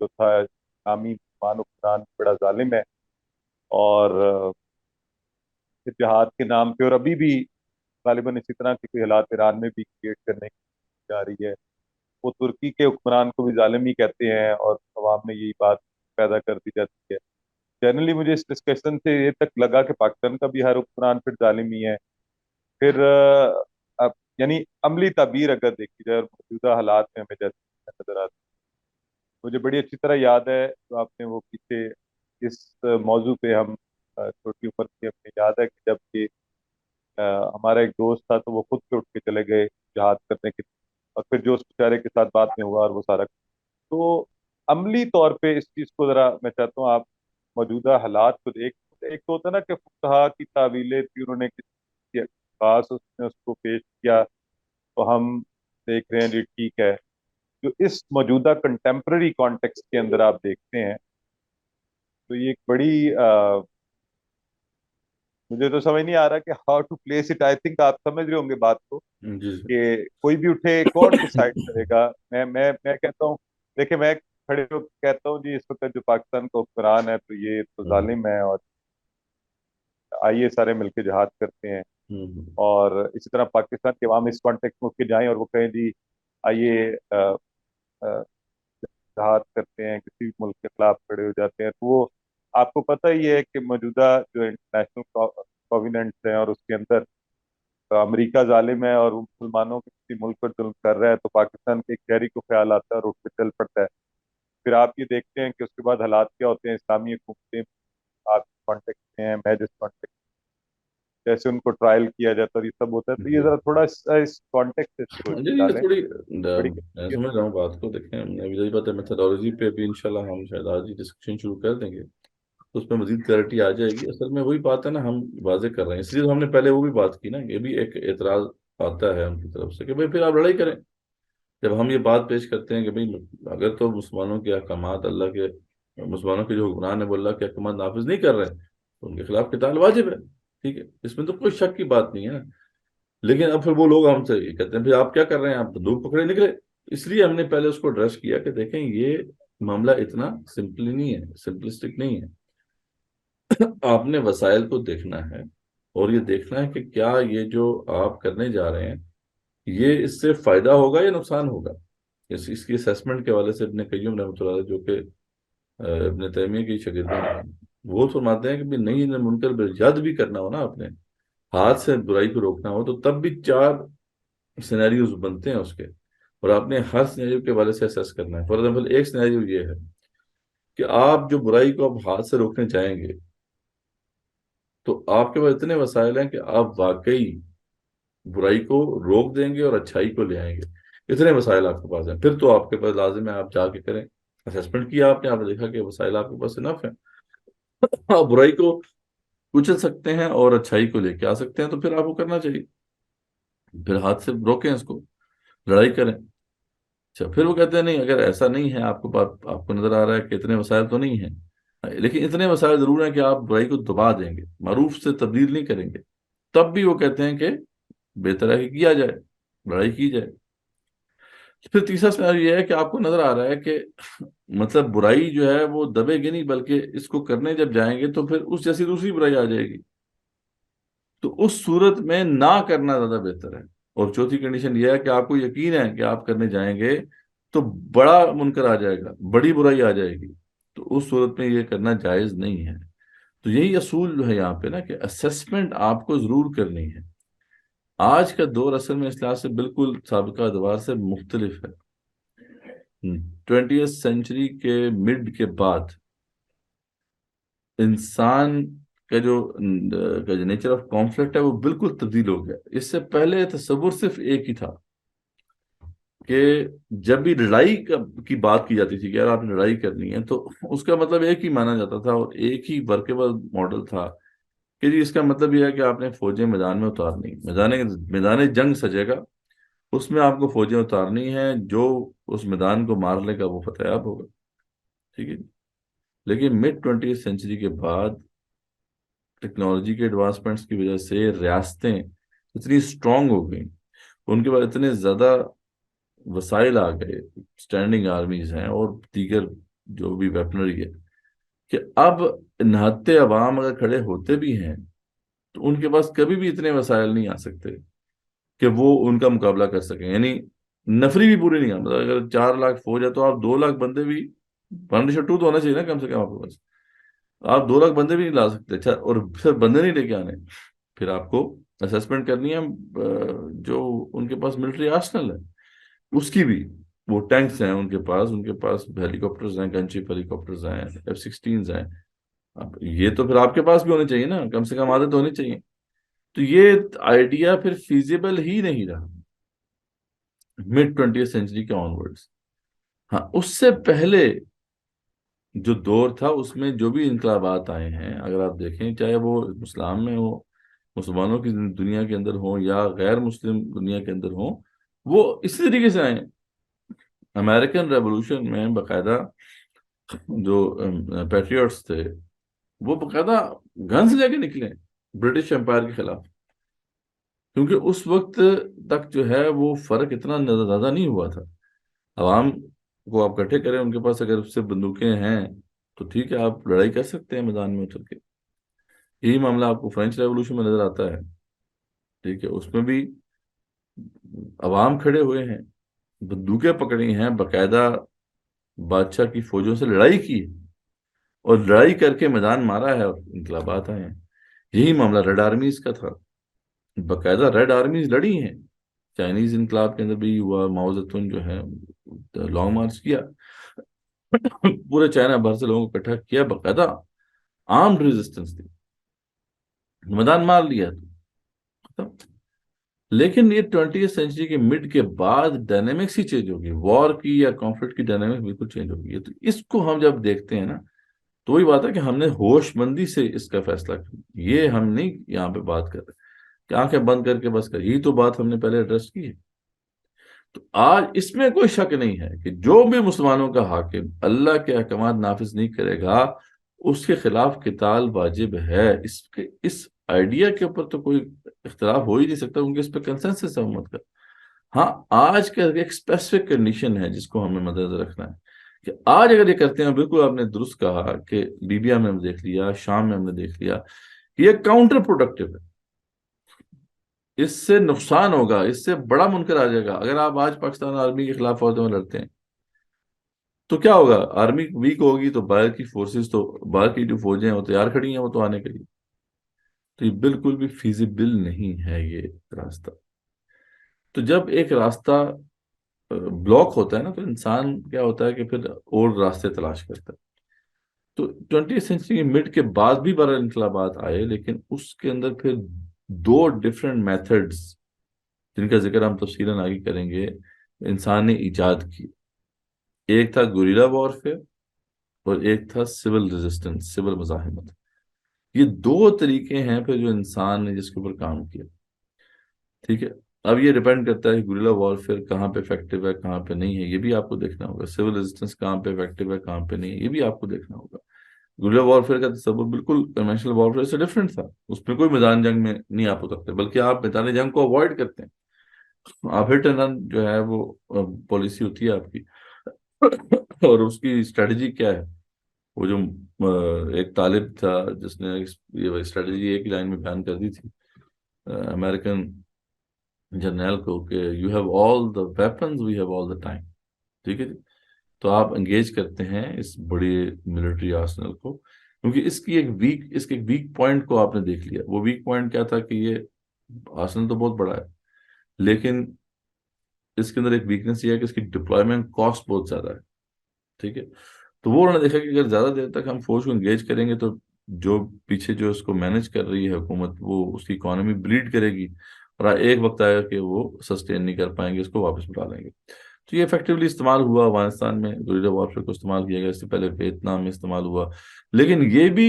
جو تھا اسلامی مسلمان حکمران بڑا ظالم ہے اور جہاد کے نام پہ، اور ابھی بھی غالباً اسی طرح کے کوئی حالات ایران میں بھی کریٹ کرنے کی جا رہی ہے. وہ ترکی کے حکمران کو بھی ظالم ہی کہتے ہیں اور عوام میں یہی بات پیدا کر دی جاتی ہے. جنرلی مجھے اس ڈسکشن سے یہ تک لگا کہ پاکستان کا بھی ہر حکمران پھر ظالم ہی ہے. پھر یعنی عملی تعبیر اگر دیکھی جائے اور موجودہ حالات میں ہمیں جیسے نظر آتی ہے، مجھے بڑی اچھی طرح یاد ہے جو آپ نے وہ پیچھے اس موضوع پہ ہم چھوٹی عمر کی اپنے یاد ہے کہ جب کہ ہمارا ایک دوست تھا تو وہ خود سے اٹھ کے چلے گئے جہاد کرنے کے لیے، اور پھر جو اس بیچارے کے ساتھ بعد میں ہوا اور وہ سارا. تو عملی طور پہ اس چیز کو ذرا میں چاہتا ہوں آپ موجودہ حالات کو ایک تو ہوتا ہے نا کہ فقہا کی تعویلیں تھی، انہوں نے کسی خاص اس کو پیش کیا تو ہم دیکھ رہے ہیں جی ٹھیک ہے. جو اس موجودہ کنٹمپرری کانٹیکسٹ کے اندر آپ دیکھتے ہیں تو یہ ایک بڑی مجھے تو سمجھ نہیں آ رہا کہ how to place it. I think آپ سمجھ رہے ہوں گے بات کو جی کہ کوئی بھی اٹھے کون ڈیسائیڈ کرے گا. میں کہتا ہوں دیکھیں میں کھڑے ہو کہتا ہوں جی اس وقت جو پاکستان کا حکمران ہے تو یہ تو ظالم ہے اور آئیے سارے مل کے جہاد کرتے ہیں. اور اسی طرح پاکستان کے عوام اس کانٹیکٹ میں اٹھ کے جائیں اور وہ کہیں جی آئیے جہاد کرتے ہیں، کسی ملک کے خلاف کھڑے ہو جاتے ہیں. تو وہ آپ کو پتہ ہی ہے کہ موجودہ جو انٹرنیشنل کووننٹس ہیں اور اس کے اندر امریکہ ظالم ہے اور وہ مسلمانوں کے کسی ملک پر ظلم کر رہا ہے تو پاکستان کے ایک شہری کو خیال آتا ہے اور اٹھ کے چل پڑتا ہے. پھر آپ یہ دیکھتے ہیں کہ اس کے بعد حالات کیا ہوتے ہیں. اسلامی حکومتیں آپ کانٹیکٹ میں ہیں، میں جس کانٹیکٹ جیسے ان کو ٹرائل کیا جاتا ہے اور یہ سب ہوتا ہے. تو یہ ذرا تھوڑا اس کانٹیکٹ سے جی یہ ڈالیں. تھوڑی بڑی میں سمجھ رہا ہوں بات کو. دیکھیں ابھی یہی بات ہے میتھڈالوجی پہ بھی انشاءاللہ ہم شاید آج ہی ڈسکشن شروع کر دیں گے تو اس پہ مزید کلیئرٹی آ جائے گی. اصل میں وہی بات ہے نا ہم واضح کر رہے ہیں، اس لیے تو ہم نے پہلے وہ بھی بات کی نا. یہ بھی ایک اعتراض آتا ہے ان کی طرف سے کہ بھائی پھر آپ لڑائی کریں. جب ہم یہ بات پیش کرتے ہیں کہ بھائی اگر تو مسلمانوں کے احکامات اللہ کے مسلمانوں کے جو حکمران ہیں وہ اللہ کے احکامات نافذ نہیں کر رہے تو ان کے خلاف قتال واجب ہے. ٹھیک ہے، اس میں تو کوئی شک کی بات نہیں ہے نا. لیکن اب پھر وہ لوگ ہم سے یہ کہتے ہیں پھر آپ کیا کر رہے ہیں، آپ بندوق پکڑے نکلے. اس لیے ہم نے پہلے اس کو ایڈریس کیا کہ دیکھیں یہ معاملہ اتنا سمپل نہیں ہے، سمپلسٹک نہیں ہے. آپ نے وسائل کو دیکھنا ہے اور یہ دیکھنا ہے کہ کیا یہ جو آپ کرنے جا رہے ہیں یہ اس سے فائدہ ہوگا یا نقصان ہوگا. اس کی اسیسمنٹ کے حوالے سے ابن قیم رحمۃ اللہ علیہ جو کہ ابن تیمیہ کی شاگرد ہیں وہ فرماتے ہیں کہ بھی نہیں منکر بالجد بھی کرنا ہو نا، اپنے ہاتھ سے برائی کو روکنا ہو تو تب بھی 4 سینیریوز بنتے ہیں اس کے، اور آپ نے ہر سینیریو کے حوالے سے اسیس کرنا ہے. فار ایگزامپل ایک سینیریو یہ ہے کہ آپ جو برائی کو آپ ہاتھ سے روکنے جائیں گے تو آپ کے پاس اتنے وسائل ہیں کہ آپ واقعی برائی کو روک دیں گے اور اچھائی کو لے آئیں گے. اتنے وسائل آپ کے پاس ہیں. پھر تو آپ کے پاس لازم ہے آپ جا کے کریں. اسیسمنٹ کیا آپ نے دیکھا کہ وسائل آپ کے پاس انف ہیں، آپ برائی کو کچل سکتے ہیں اور اچھائی کو لے کے آ سکتے ہیں، تو پھر آپ کو کرنا چاہیے. پھر ہاتھ سے روکیں اس کو، لڑائی کریں. اچھا پھر وہ کہتے ہیں نہیں اگر ایسا نہیں ہے، آپ کو نظر آ رہا ہے کہ اتنے وسائل تو نہیں ہیں لیکن اتنے وسائل ضرور ہیں کہ آپ برائی کو دبا دیں گے، معروف سے تبدیل نہیں کریں گے، تب بھی وہ کہتے ہیں کہ بہتر ہے کہ کیا جائے، لڑائی کی جائے. پھر تیسرا سوال یہ ہے کہ آپ کو نظر آ رہا ہے کہ مطلب برائی جو ہے وہ دبے گی نہیں بلکہ اس کو کرنے جب جائیں گے تو پھر اس جیسی دوسری برائی آ جائے گی، تو اس صورت میں نہ کرنا زیادہ بہتر ہے. اور چوتھی کنڈیشن یہ ہے کہ آپ کو یقین ہے کہ آپ کرنے جائیں گے تو بڑا منکر آ جائے گا، بڑی برائی آ جائے گی، تو اس صورت میں یہ کرنا جائز نہیں ہے. تو یہی اصول جو ہے یہاں پہ نا کہ اسیسمنٹ آپ کو ضرور کرنی ہے. آج کا دور اصل میں اس لحاظ سے بالکل سابقہ ادوار سے مختلف ہے. 20th سینچری کے مڈ کے بعد انسان کا جو نیچر آف کانفلکٹ ہے وہ بالکل تبدیل ہو گیا. اس سے پہلے تصور صرف ایک ہی تھا کہ جب بھی لڑائی کی بات کی جاتی تھی کہ یار آپ نے لڑائی کرنی ہے تو اس کا مطلب ایک ہی مانا جاتا تھا اور ایک ہی ورکیبل ماڈل تھا کہ جی اس کا مطلب یہ ہے کہ آپ نے فوجیں میدان میں اتارنی، میدان جنگ سجے گا، اس میں آپ کو فوجیں اتارنی ہیں، جو اس میدان کو مار لے گا وہ فتح یاب ہوگا. ٹھیک ہے. لیکن مڈ 20th سینچری کے بعد ٹیکنالوجی کے ایڈوانسمنٹس کی وجہ سے ریاستیں اتنی اسٹرانگ ہو گئیں، ان کے بعد اتنے زیادہ وسائل آ گئے، اسٹینڈنگ آرمیز ہیں اور دیگر جو بھی ویپنری ہے، کہ اب نہتے عوام اگر کھڑے ہوتے بھی ہیں تو ان کے پاس کبھی بھی اتنے وسائل نہیں آ سکتے کہ وہ ان کا مقابلہ کر سکیں. یعنی نفری بھی پوری نہیں آ، مطلب اگر 4 لاکھ فوج ہے تو آپ 2 لاکھ بندے بھی 1/2 تو ہونا چاہیے نا کم سے کم آپ کے پاس. آپ 2 لاکھ بندے بھی نہیں لا سکتے. اچھا، اور صرف بندے نہیں لے کے آنے، پھر آپ کو اسیسمنٹ کرنی ہے جو ان کے پاس ملٹری آرسنل ہے اس کی بھی. وہ ٹینکس ہیں ان کے پاس ہیلی کاپٹرز ہیں، گن شپ ہیلی کاپٹرز ہیں، F-16s ہیں. اب یہ تو پھر آپ کے پاس بھی ہونے چاہیے نا، کم سے کم عادت ہونی چاہیے. تو یہ آئیڈیا پھر فیزیبل ہی نہیں رہا مڈ 20th سینچری کے آنورڈز. ہاں، اس سے پہلے جو دور تھا اس میں جو بھی انقلابات آئے ہیں اگر آپ دیکھیں، چاہے وہ اسلام میں ہو، مسلمانوں کی دنیا کے اندر ہوں یا غیر مسلم دنیا کے اندر ہوں، وہ اسی طریقے سے آئے ہیں. امریکن ریولوشن میں باقاعدہ جو پیٹریوٹس تھے وہ باقاعدہ گنز لے کے نکلے برٹش امپائر کے خلاف، کیونکہ اس وقت تک جو ہے وہ فرق اتنا زیادہ نہیں ہوا تھا. عوام کو آپ اکٹھے کریں، ان کے پاس اگر اس سے بندوقیں ہیں تو ٹھیک ہے، آپ لڑائی کر سکتے ہیں میدان میں اتر کے. یہی معاملہ آپ کو فرینچ ریولوشن میں نظر آتا ہے. ٹھیک ہے، اس میں بھی عوام کھڑے ہوئے ہیں، بندوقیں پکڑی ہیں، باقاعدہ بادشاہ کی فوجوں سے لڑائی کی ہے اور لڑائی کر کے میدان مارا ہے اور انقلابات آئے ہیں. یہی معاملہ ریڈ آرمیز کا تھا، باقاعدہ ریڈ آرمیز لڑی ہیں. چائنیز انقلاب کے اندر بھی ہوا، ماؤ زیتون جو ہے لانگ مارچ کیا، پورے چائنا بھر سے لوگوں کو اکٹھا کیا، باقاعدہ آرمڈ ریزسٹنس تھی، میدان مار لیا. لیکن یہ 20th سینچری کے مڈ کے بعد ڈائنامکس ہی چینج ہوگی، وار کی یا کانفلکٹ کی ڈائنامکس بالکل چینج ہوگی. تو اس کو ہم جب دیکھتے ہیں نا تو وہی بات ہے کہ ہم نے ہوش مندی سے اس کا فیصلہ کیا. یہ ہم نہیں یہاں پہ بات کر رہے کہ آنکھیں بند کر کے بس کر، یہی تو بات ہم نے پہلے ایڈریس کی ہے. تو آج اس میں کوئی شک نہیں ہے کہ جو بھی مسلمانوں کا حاکم اللہ کے احکامات نافذ نہیں کرے گا اس کے خلاف قتال واجب ہے. اس آئیڈیا کے اوپر تو کوئی اختلاف ہو ہی نہیں سکتا، کیونکہ اس پہ کنسنسس ہے امت کا. ہاں، آج کا ایک اسپیسیفک کنڈیشن ہے جس کو ہمیں مد نظر رکھنا ہے کہ آج اگر یہ کرتے ہیں، بالکل آپ نے درست کہا کہ لیبیا میں ہم نے دیکھ لیا، شام میں ہم نے دیکھ لیا کہ یہ کاؤنٹر پروڈکٹیو ہے، اس سے نقصان ہوگا، اس سے بڑا منکر آ جائے گا. اگر آپ آج پاکستان آرمی کے خلاف فوجوں میں لڑتے ہیں تو کیا ہوگا؟ آرمی ویک ہوگی تو باہر کی فورسز، تو باہر کی جو فوجیں ہیں وہ تیار کھڑی ہیں وہ تو آنے کے لیے. تو یہ بالکل بھی فیزیبل نہیں ہے یہ راستہ. تو جب ایک راستہ بلاک ہوتا ہے نا تو انسان کیا ہوتا ہے کہ پھر اور راستے تلاش کرتا ہے. تو 20th سینچری کے مڈ کے بعد بھی بڑے انقلابات آئے، لیکن اس کے اندر پھر 2 ڈفرینٹ میتھڈز جن کا ذکر ہم تفصیلاً آگے کریں گے انسان نے ایجاد کی. ایک تھا گوریلا وارفیئر اور ایک تھا سول ریزسٹنس، سول مزاحمت. یہ 2 طریقے ہیں پھر جو انسان نے جس کے اوپر کام کیا. ٹھیک ہے، اب یہ ڈیپینڈ کرتا ہے کہ گوریلا وارفیئر کہاں پہ افیکٹو ہے کہاں پہ نہیں ہے، یہ بھی آپ کو دیکھنا ہوگا. سول ریزسٹنس کہاں پہ افیکٹو ہے کہاں پہ نہیں ہے، یہ بھی آپ کو دیکھنا ہوگا. گوریلا وارفیئر کا تصور بالکل کنونشنل وارفیئر سے ڈفرینٹ تھا. اس میں کوئی میدان جنگ میں نہیں آپ اترتے، بلکہ آپ میدان جنگ کو اوائڈ کرتے ہیں. آپ ہٹ اینڈ رن جو ہے وہ پالیسی ہوتی ہے آپ کی، اور اس کی اسٹریٹجی کیا ہے. وہ جو ایک طالب تھا جس نے یہ اسٹریٹجی ایک لائن میں بیان کر دی تھی امریکن جرنیل کو کہ you have all the weapons we have all the time. ٹھیک ہے جی. تو آپ انگیج کرتے ہیں اس بڑی ملٹری آرسنل کو، کیونکہ اس کے ایک ویک پوائنٹ کو آپ نے دیکھ لیا. وہ ویک پوائنٹ کیا تھا کہ یہ آرسنل تو بہت بڑا ہے لیکن اس کے اندر ایک ویکنس یہ ہے کہ اس کی ڈپلائمنٹ کاسٹ بہت زیادہ ہے. ٹھیک ہے، تو وہ انہوں نے دیکھا کہ اگر زیادہ دیر تک ہم فوج کو انگیج کریں گے تو جو پیچھے جو اس کو مینج کر رہی ہے حکومت، وہ اس کی اکانومی بلیڈ کرے گی، اور ایک وقت آئے گا کہ وہ سسٹین نہیں کر پائیں گے، اس کو واپس بلا لیں گے۔ تو یہ افیکٹولی استعمال ہوا افغانستان میں، گریلا وارفیئر کو استعمال کیا گیا، اس سے پہلے ویتنام میں استعمال ہوا، لیکن یہ بھی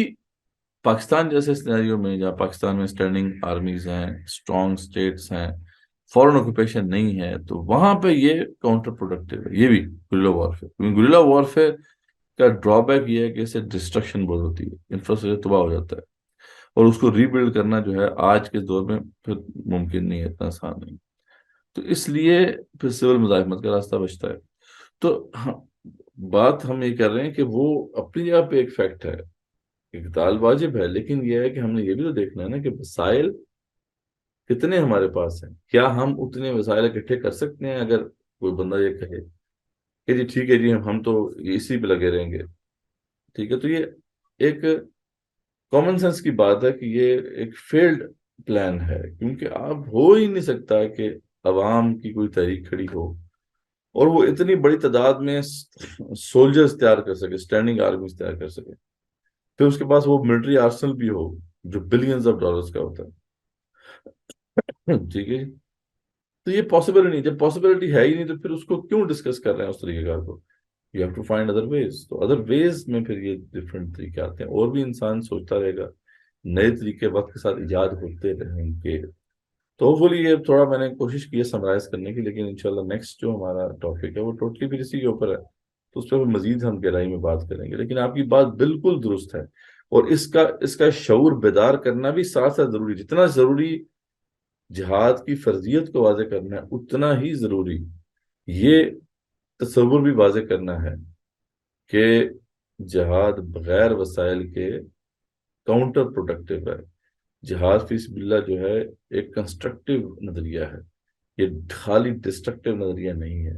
پاکستان جیسے سینیریو میں، جہاں پاکستان میں اسٹینڈنگ آرمیز ہیں، اسٹرانگ اسٹیٹس ہیں، فورن آکوپیشن نہیں ہے، تو وہاں پہ یہ کاؤنٹر پروڈکٹیو ہے، یہ بھی گریلا وارفیئر، کیونکہ گریلا وارفیئر کا ڈرا بیک یہ ہے کہ اس سے ڈسٹرکشن بہت ہوتی ہے، انفراسٹرکچر تباہ ہو جاتا ہے، اور اس کو ری بلڈ کرنا جو ہے آج کے دور میں پھر ممکن نہیں ہے، اتنا آسان نہیں، تو اس لیے پھر سول مزاحمت کا راستہ بچتا ہے۔ تو بات ہم یہ کر رہے ہیں کہ وہ اپنی جگہ پہ ایک فیکٹ ہے، اقتدال واجب ہے، لیکن یہ ہے کہ ہم نے یہ بھی تو دیکھنا ہے نا کہ وسائل کتنے ہمارے پاس ہیں، کیا ہم اتنے وسائل اکٹھے کر سکتے ہیں؟ اگر کوئی بندہ یہ کہے کہ جی ٹھیک ہے جی ہم تو اسی پہ لگے رہیں گے، ٹھیک ہے، تو یہ ایک کامن سینس کی بات ہے کہ یہ ایک فیلڈ پلان ہے، کیونکہ آپ ہو ہی نہیں سکتا کہ عوام کی کوئی تحریک کھڑی ہو اور وہ اتنی بڑی تعداد میں سولجرز تیار کر سکے، اسٹینڈنگ آرمیز تیار کر سکے، پھر اس کے پاس وہ ملٹری آرسنل بھی ہو جو بلینز آف ڈالرز کا ہوتا ہے، ٹھیک ہے جی؟ تو یہ پاسبل نہیں، جب پاسبلٹی ہے ہی نہیں تو پھر اس کو کیوں ڈسکس کر رہے ہیں اس طریقے کار کو؟ You have to find other ways, تو ادر ویز میں پھر یہ ڈفرینٹ طریقے آتے ہیں، اور بھی انسان سوچتا رہے گا، نئے طریقے وقت کے ساتھ ایجاد ہوتے رہیں گے۔ تو ہوپفلی یہ تھوڑا میں نے کوشش کی ہے سمرائز کرنے کی، لیکن انشاءاللہ نیکسٹ جو ہمارا ٹاپک ہے وہ ٹوٹلی پھر اسی کے اوپر ہے، تو اس پہ مزید ہم گہرائی میں بات کریں گے، لیکن آپ کی بات بالکل درست ہے، اور اس کا شعور بیدار کرنا بھی ساتھ ساتھ ضروری، جتنا ضروری جہاد کی فرضیت کو واضح کرنا ہے اتنا ہی ضروری یہ تصور بھی واضح کرنا ہے کہ جہاد بغیر وسائل کے کاؤنٹر پروڈکٹیو ہے، جہاد فی سبیل اللہ جو ہے ایک کنسٹرکٹیو نظریہ ہے، یہ خالی ڈسٹرکٹیو نظریہ نہیں ہے،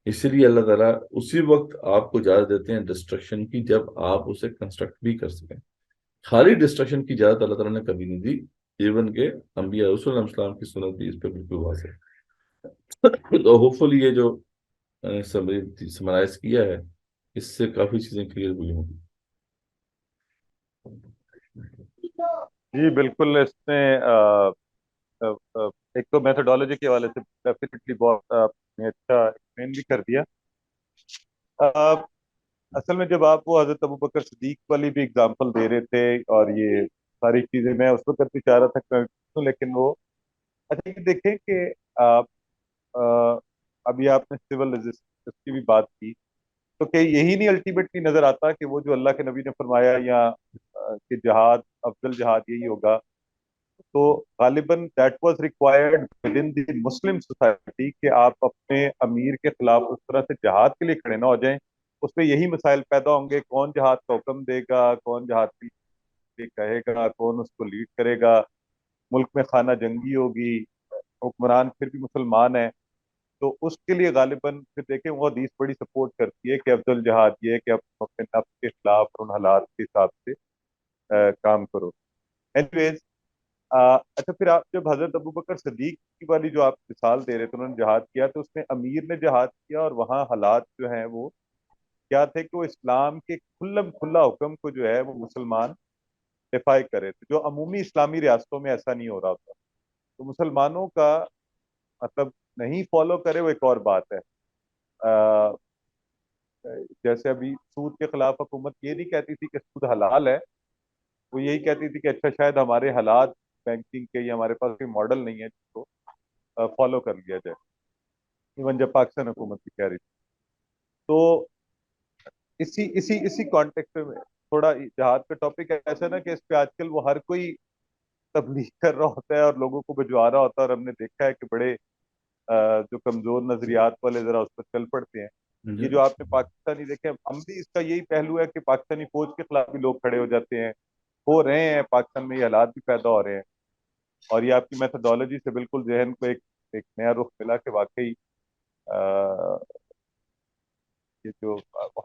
اسی لیے اللہ تعالیٰ اسی وقت آپ کو اجازت دیتے ہیں ڈسٹرکشن کی جب آپ اسے کنسٹرکٹ بھی کر سکیں، خالی ڈسٹرکشن کی اجازت اللہ تعالیٰ نے کبھی نہیں دی، ایون کہ انبیاء رسول اللہ علیہ السلام کی سنت بھی اس پہ بالکل واضح ہے۔ تو ہوپ فلی یہ جو سمرائز کیا ہے اس سے کافی چیزیں کلیئر ہوئی ہوں۔ جی بالکل، اس میں ایک تو میتھڈالوجی کے حوالے سے ڈیفینیٹلی بہت آپ نے اچھا ایکسپلین بھی کر دیا۔ اصل میں جب آپ وہ حضرت ابوبکر صدیق والی بھی اگزامپل دے رہے تھے اور یہ ساری چیزیں میں اس وقت بھی چاہ رہا تھا، لیکن وہ اچھا یہ دیکھیں کہ آپ ابھی آپ نے سول ریزسٹنس کی بھی بات کی، تو کہ یہی نہیں الٹیمیٹلی نظر آتا کہ وہ جو اللہ کے نبی نے فرمایا یا کہ جہاد افضل جہاد یہی ہوگا، تو غالباً that was required with in the Muslim society کہ آپ اپنے امیر کے خلاف اس طرح سے جہاد کے لیے کھڑے نہ ہو جائیں، اس میں یہی مسائل پیدا ہوں گے، کون جہاد کا حکم دے گا، کون جہاد کے لیے کہے گا، کون اس کو لیڈ کرے گا، ملک میں خانہ جنگی ہوگی، حکمران پھر بھی مسلمان ہے، تو اس کے لیے غالباً پھر دیکھیں وہ حدیث بڑی سپورٹ کرتی ہے کہ افضل جہاد یہ ہے کہ آپ اپنے نفس کے خلاف اور ان حالات کے حساب سے کام کرو۔ اینی ویز اچھا پھر آپ جب حضرت ابوبکر صدیق کی والی جو آپ مثال دے رہے تھے، انہوں نے جہاد کیا تو اس میں امیر نے جہاد کیا اور وہاں حالات جو ہیں وہ کیا تھے کہ وہ اسلام کے کھلم کھلا حکم کو جو ہے وہ مسلمان دفاع کرے تھے، جو عمومی اسلامی ریاستوں میں ایسا نہیں ہو رہا تھا، تو مسلمانوں کا مطلب نہیں فالو کرے وہ ایک اور بات ہے۔ جیسے ابھی سود کے خلاف حکومت یہ نہیں کہتی تھی کہ سود حلال ہے، وہ یہی کہتی تھی کہ اچھا شاید ہمارے حالات بینکنگ کے یا ہمارے پاس کوئی ماڈل نہیں ہے جس کو فالو کر لیا جائے، ایون جب پاکستان حکومت کی کہہ رہی تھی، تو اسی کانٹیکٹ میں تھوڑا جہاد کا ٹاپک ایسا نا کہ اس پہ آج کل وہ ہر کوئی تبلیغ کر رہا ہوتا ہے اور لوگوں کو بھجوا رہا ہوتا ہے، اور ہم نے دیکھا ہے کہ بڑے جو کمزور نظریات والے ذرا اس پر چل پڑتے ہیں۔ یہ جو آپ نے پاکستانی دیکھے، ہم بھی اس کا یہی پہلو ہے کہ پاکستانی فوج کے خلاف بھی لوگ کھڑے ہو جاتے ہیں، ہو رہے ہیں پاکستان میں، یہ حالات بھی پیدا ہو رہے ہیں، اور یہ آپ کی میتھڈالوجی سے بالکل ذہن کو ایک نیا رخ ملا کہ واقعی یہ جو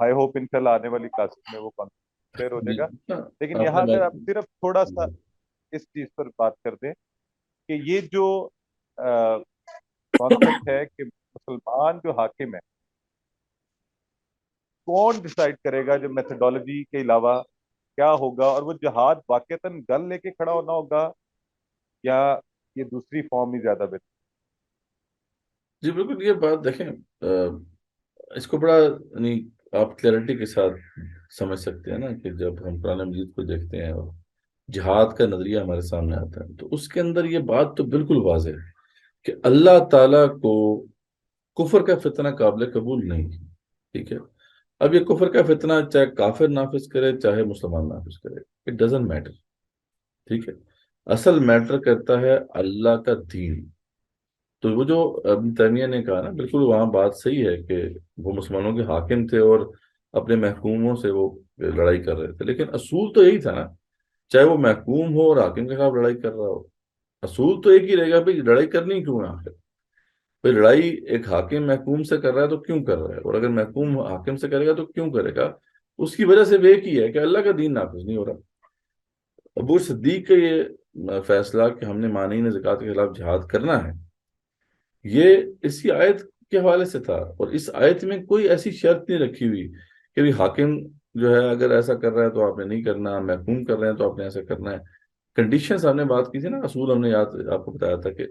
ہائی ہوپ انشاءاللہ آنے والی کلاسز میں وہ کلیئر ہو جائے گا۔ لیکن آپ یہاں نے اگر آپ بات صرف تھوڑا سا اس چیز پر بات کر دیں کہ یہ جو کانسیپٹ ہے کہ مسلمان جو حاکم ہے کون ڈیسائیڈ کرے گا جو میتھڈالوجی کے علاوہ کیا ہوگا، اور وہ جہاد واقعتاً گن لے کے کھڑا ہونا ہوگا یا یہ دوسری فارم ہی زیادہ بہتر؟ جی بالکل، یہ بات دیکھیں، اس کو بڑا یعنی آپ کلیئرٹی کے ساتھ سمجھ سکتے ہیں نا کہ جب ہم قرآن مجید کو دیکھتے ہیں اور جہاد کا نظریہ ہمارے سامنے آتا ہے تو اس کے اندر یہ بات تو بالکل واضح ہے کہ اللہ تعالیٰ کو کفر کا فتنہ قابل قبول نہیں ہے، ٹھیک ہے؟ اب یہ کفر کا فتنہ چاہے کافر نافذ کرے چاہے مسلمان نافذ کرے، اٹ ڈزنٹ میٹر، ٹھیک ہے؟ اصل میٹر کرتا ہے اللہ کا دین۔ تو وہ جو ابن تیمیہ نے کہا نا، بالکل وہاں بات صحیح ہے کہ وہ مسلمانوں کے حاکم تھے اور اپنے محکوموں سے وہ لڑائی کر رہے تھے، لیکن اصول تو یہی تھا نا، چاہے وہ محکوم ہو اور حاکم کے خلاف لڑائی کر رہا ہو، اصول تو ایک ہی رہے گا، بھائی لڑائی کرنی کیوں ہے آخر؟ بھائی لڑائی ایک حاکم محکوم سے کر رہا ہے تو کیوں کر رہا ہے، اور اگر محکوم حاکم سے کرے گا تو کیوں کرے گا؟ اس کی وجہ سے وہ ایک ہی ہے کہ اللہ کا دین نافذ نہیں ہو رہا۔ ابو صدیق کا یہ فیصلہ کہ ہم نے مانعین زکوٰۃ کے خلاف جہاد کرنا ہے، یہ اسی آیت کے حوالے سے تھا، اور اس آیت میں کوئی ایسی شرط نہیں رکھی ہوئی کہ بھی حاکم جو ہے اگر ایسا کر رہا ہے تو آپ نے نہیں کرنا، محکوم کر رہے ہیں تو آپ نے ایسا کرنا ہے۔ کنڈیشنز ہم نے بات کی تھی نا، اصول ہم نے یاد آپ کو بتایا تھا کہ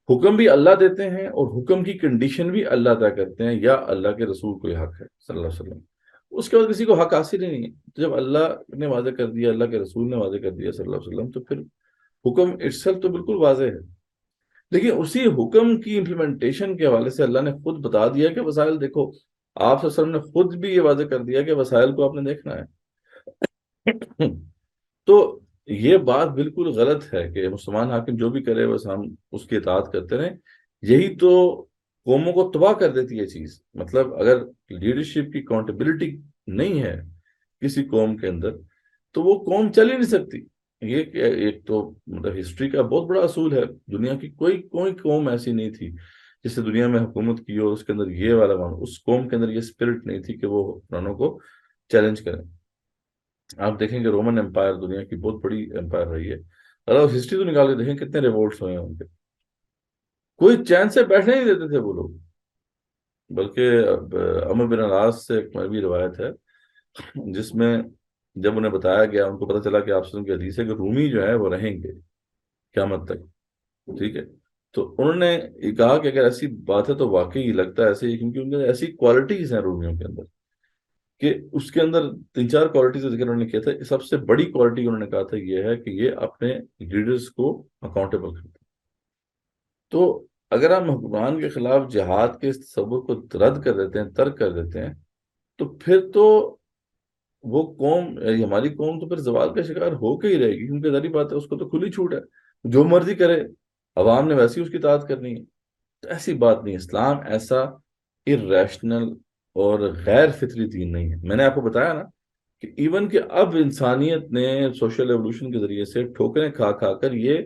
حکم بھی اللہ دیتے ہیں اور حکم کی کنڈیشن بھی اللہ طے کرتے ہیں، یا اللہ کے رسول کو یہ حق ہے صلی اللہ علیہ وسلم، اس کے بعد کسی کو حق حاصل ہی نہیں ہے۔ تو جب اللہ نے واضح کر دیا، اللہ کے رسول نے واضح کر دیا صلی اللہ علیہ وسلم، تو پھر حکم اٹسیلف تو بالکل واضح ہے۔ لیکن اسی حکم کی امپلیمنٹیشن کے حوالے سے اللہ نے خود بتا دیا کہ وسائل دیکھو، آپ صلی اللہ علیہ وسلم نے خود بھی یہ واضح کر دیا کہ وسائل کو آپ نے دیکھنا ہے۔ تو یہ بات بالکل غلط ہے کہ مسلمان حاکم جو بھی کرے بس ہم اس کی اطاعت کرتے رہیں، یہی تو قوموں کو تباہ کر دیتی ہے چیز۔ مطلب اگر لیڈرشپ کی اکاؤنٹیبلٹی نہیں ہے کسی قوم کے اندر تو وہ قوم چل ہی نہیں سکتی۔ یہ ایک تو مطلب ہسٹری کا بہت بڑا اصول ہے، دنیا کی کوئی قوم ایسی نہیں تھی جس نے دنیا میں حکومت کی اور اس کے اندر یہ والا اس قوم کے اندر یہ اسپرٹ نہیں تھی کہ وہ حکمرانوں کو چیلنج کریں۔ آپ دیکھیں کہ رومن امپائر دنیا کی بہت بڑی امپائر رہی ہے، اگر آپ ہسٹری تو نکال کے دیکھیں کتنے ریوولٹس ہوئے ہیں ان کے، کوئی چین سے بیٹھنے نہیں دیتے تھے وہ لوگ۔ بلکہ عمر بن العاص سے ایک مروی روایت ہے جس میں جب انہیں بتایا گیا، ان کو پتہ چلا کہ آپ سے ان کی حدیث ہے کہ رومی جو ہے وہ رہیں گے قیامت تک، ٹھیک ہے؟ تو انہوں نے یہ کہا کہ اگر ایسی بات ہے تو واقعی لگتا ہے ایسے ہی، کیونکہ ان کے ایسی کوالٹیز ہیں رومیوں کے اندر کہ اس کے اندر 3-4 کوالٹیز کا ذکر انہوں نے کیا تھا۔ سب سے بڑی کوالٹی انہوں نے کہا تھا یہ ہے کہ یہ اپنے لیڈرز کو اکاؤنٹیبل کرتے ہیں۔ تو اگر ہم حکمران کے خلاف جہاد کے اس تصور کو رد کر دیتے ہیں، ترک کر دیتے ہیں، تو پھر تو وہ قوم، ہماری قوم تو پھر زوال کا شکار ہو کے ہی رہے گی، کیونکہ ظاہری بات ہے اس کو تو کھلی چھوٹ ہے، جو مرضی کرے، عوام نے ویسی اس کی اطاعت کرنی ہے۔ تو ایسی بات نہیں، اسلام ایسا irrational اور غیر فطری دین نہیں ہے۔ میں نے آپ کو بتایا نا کہ ایون کہ اب انسانیت نے سوشل ایوولوشن کے ذریعے سے ٹھوکریں کھا کھا کر یہ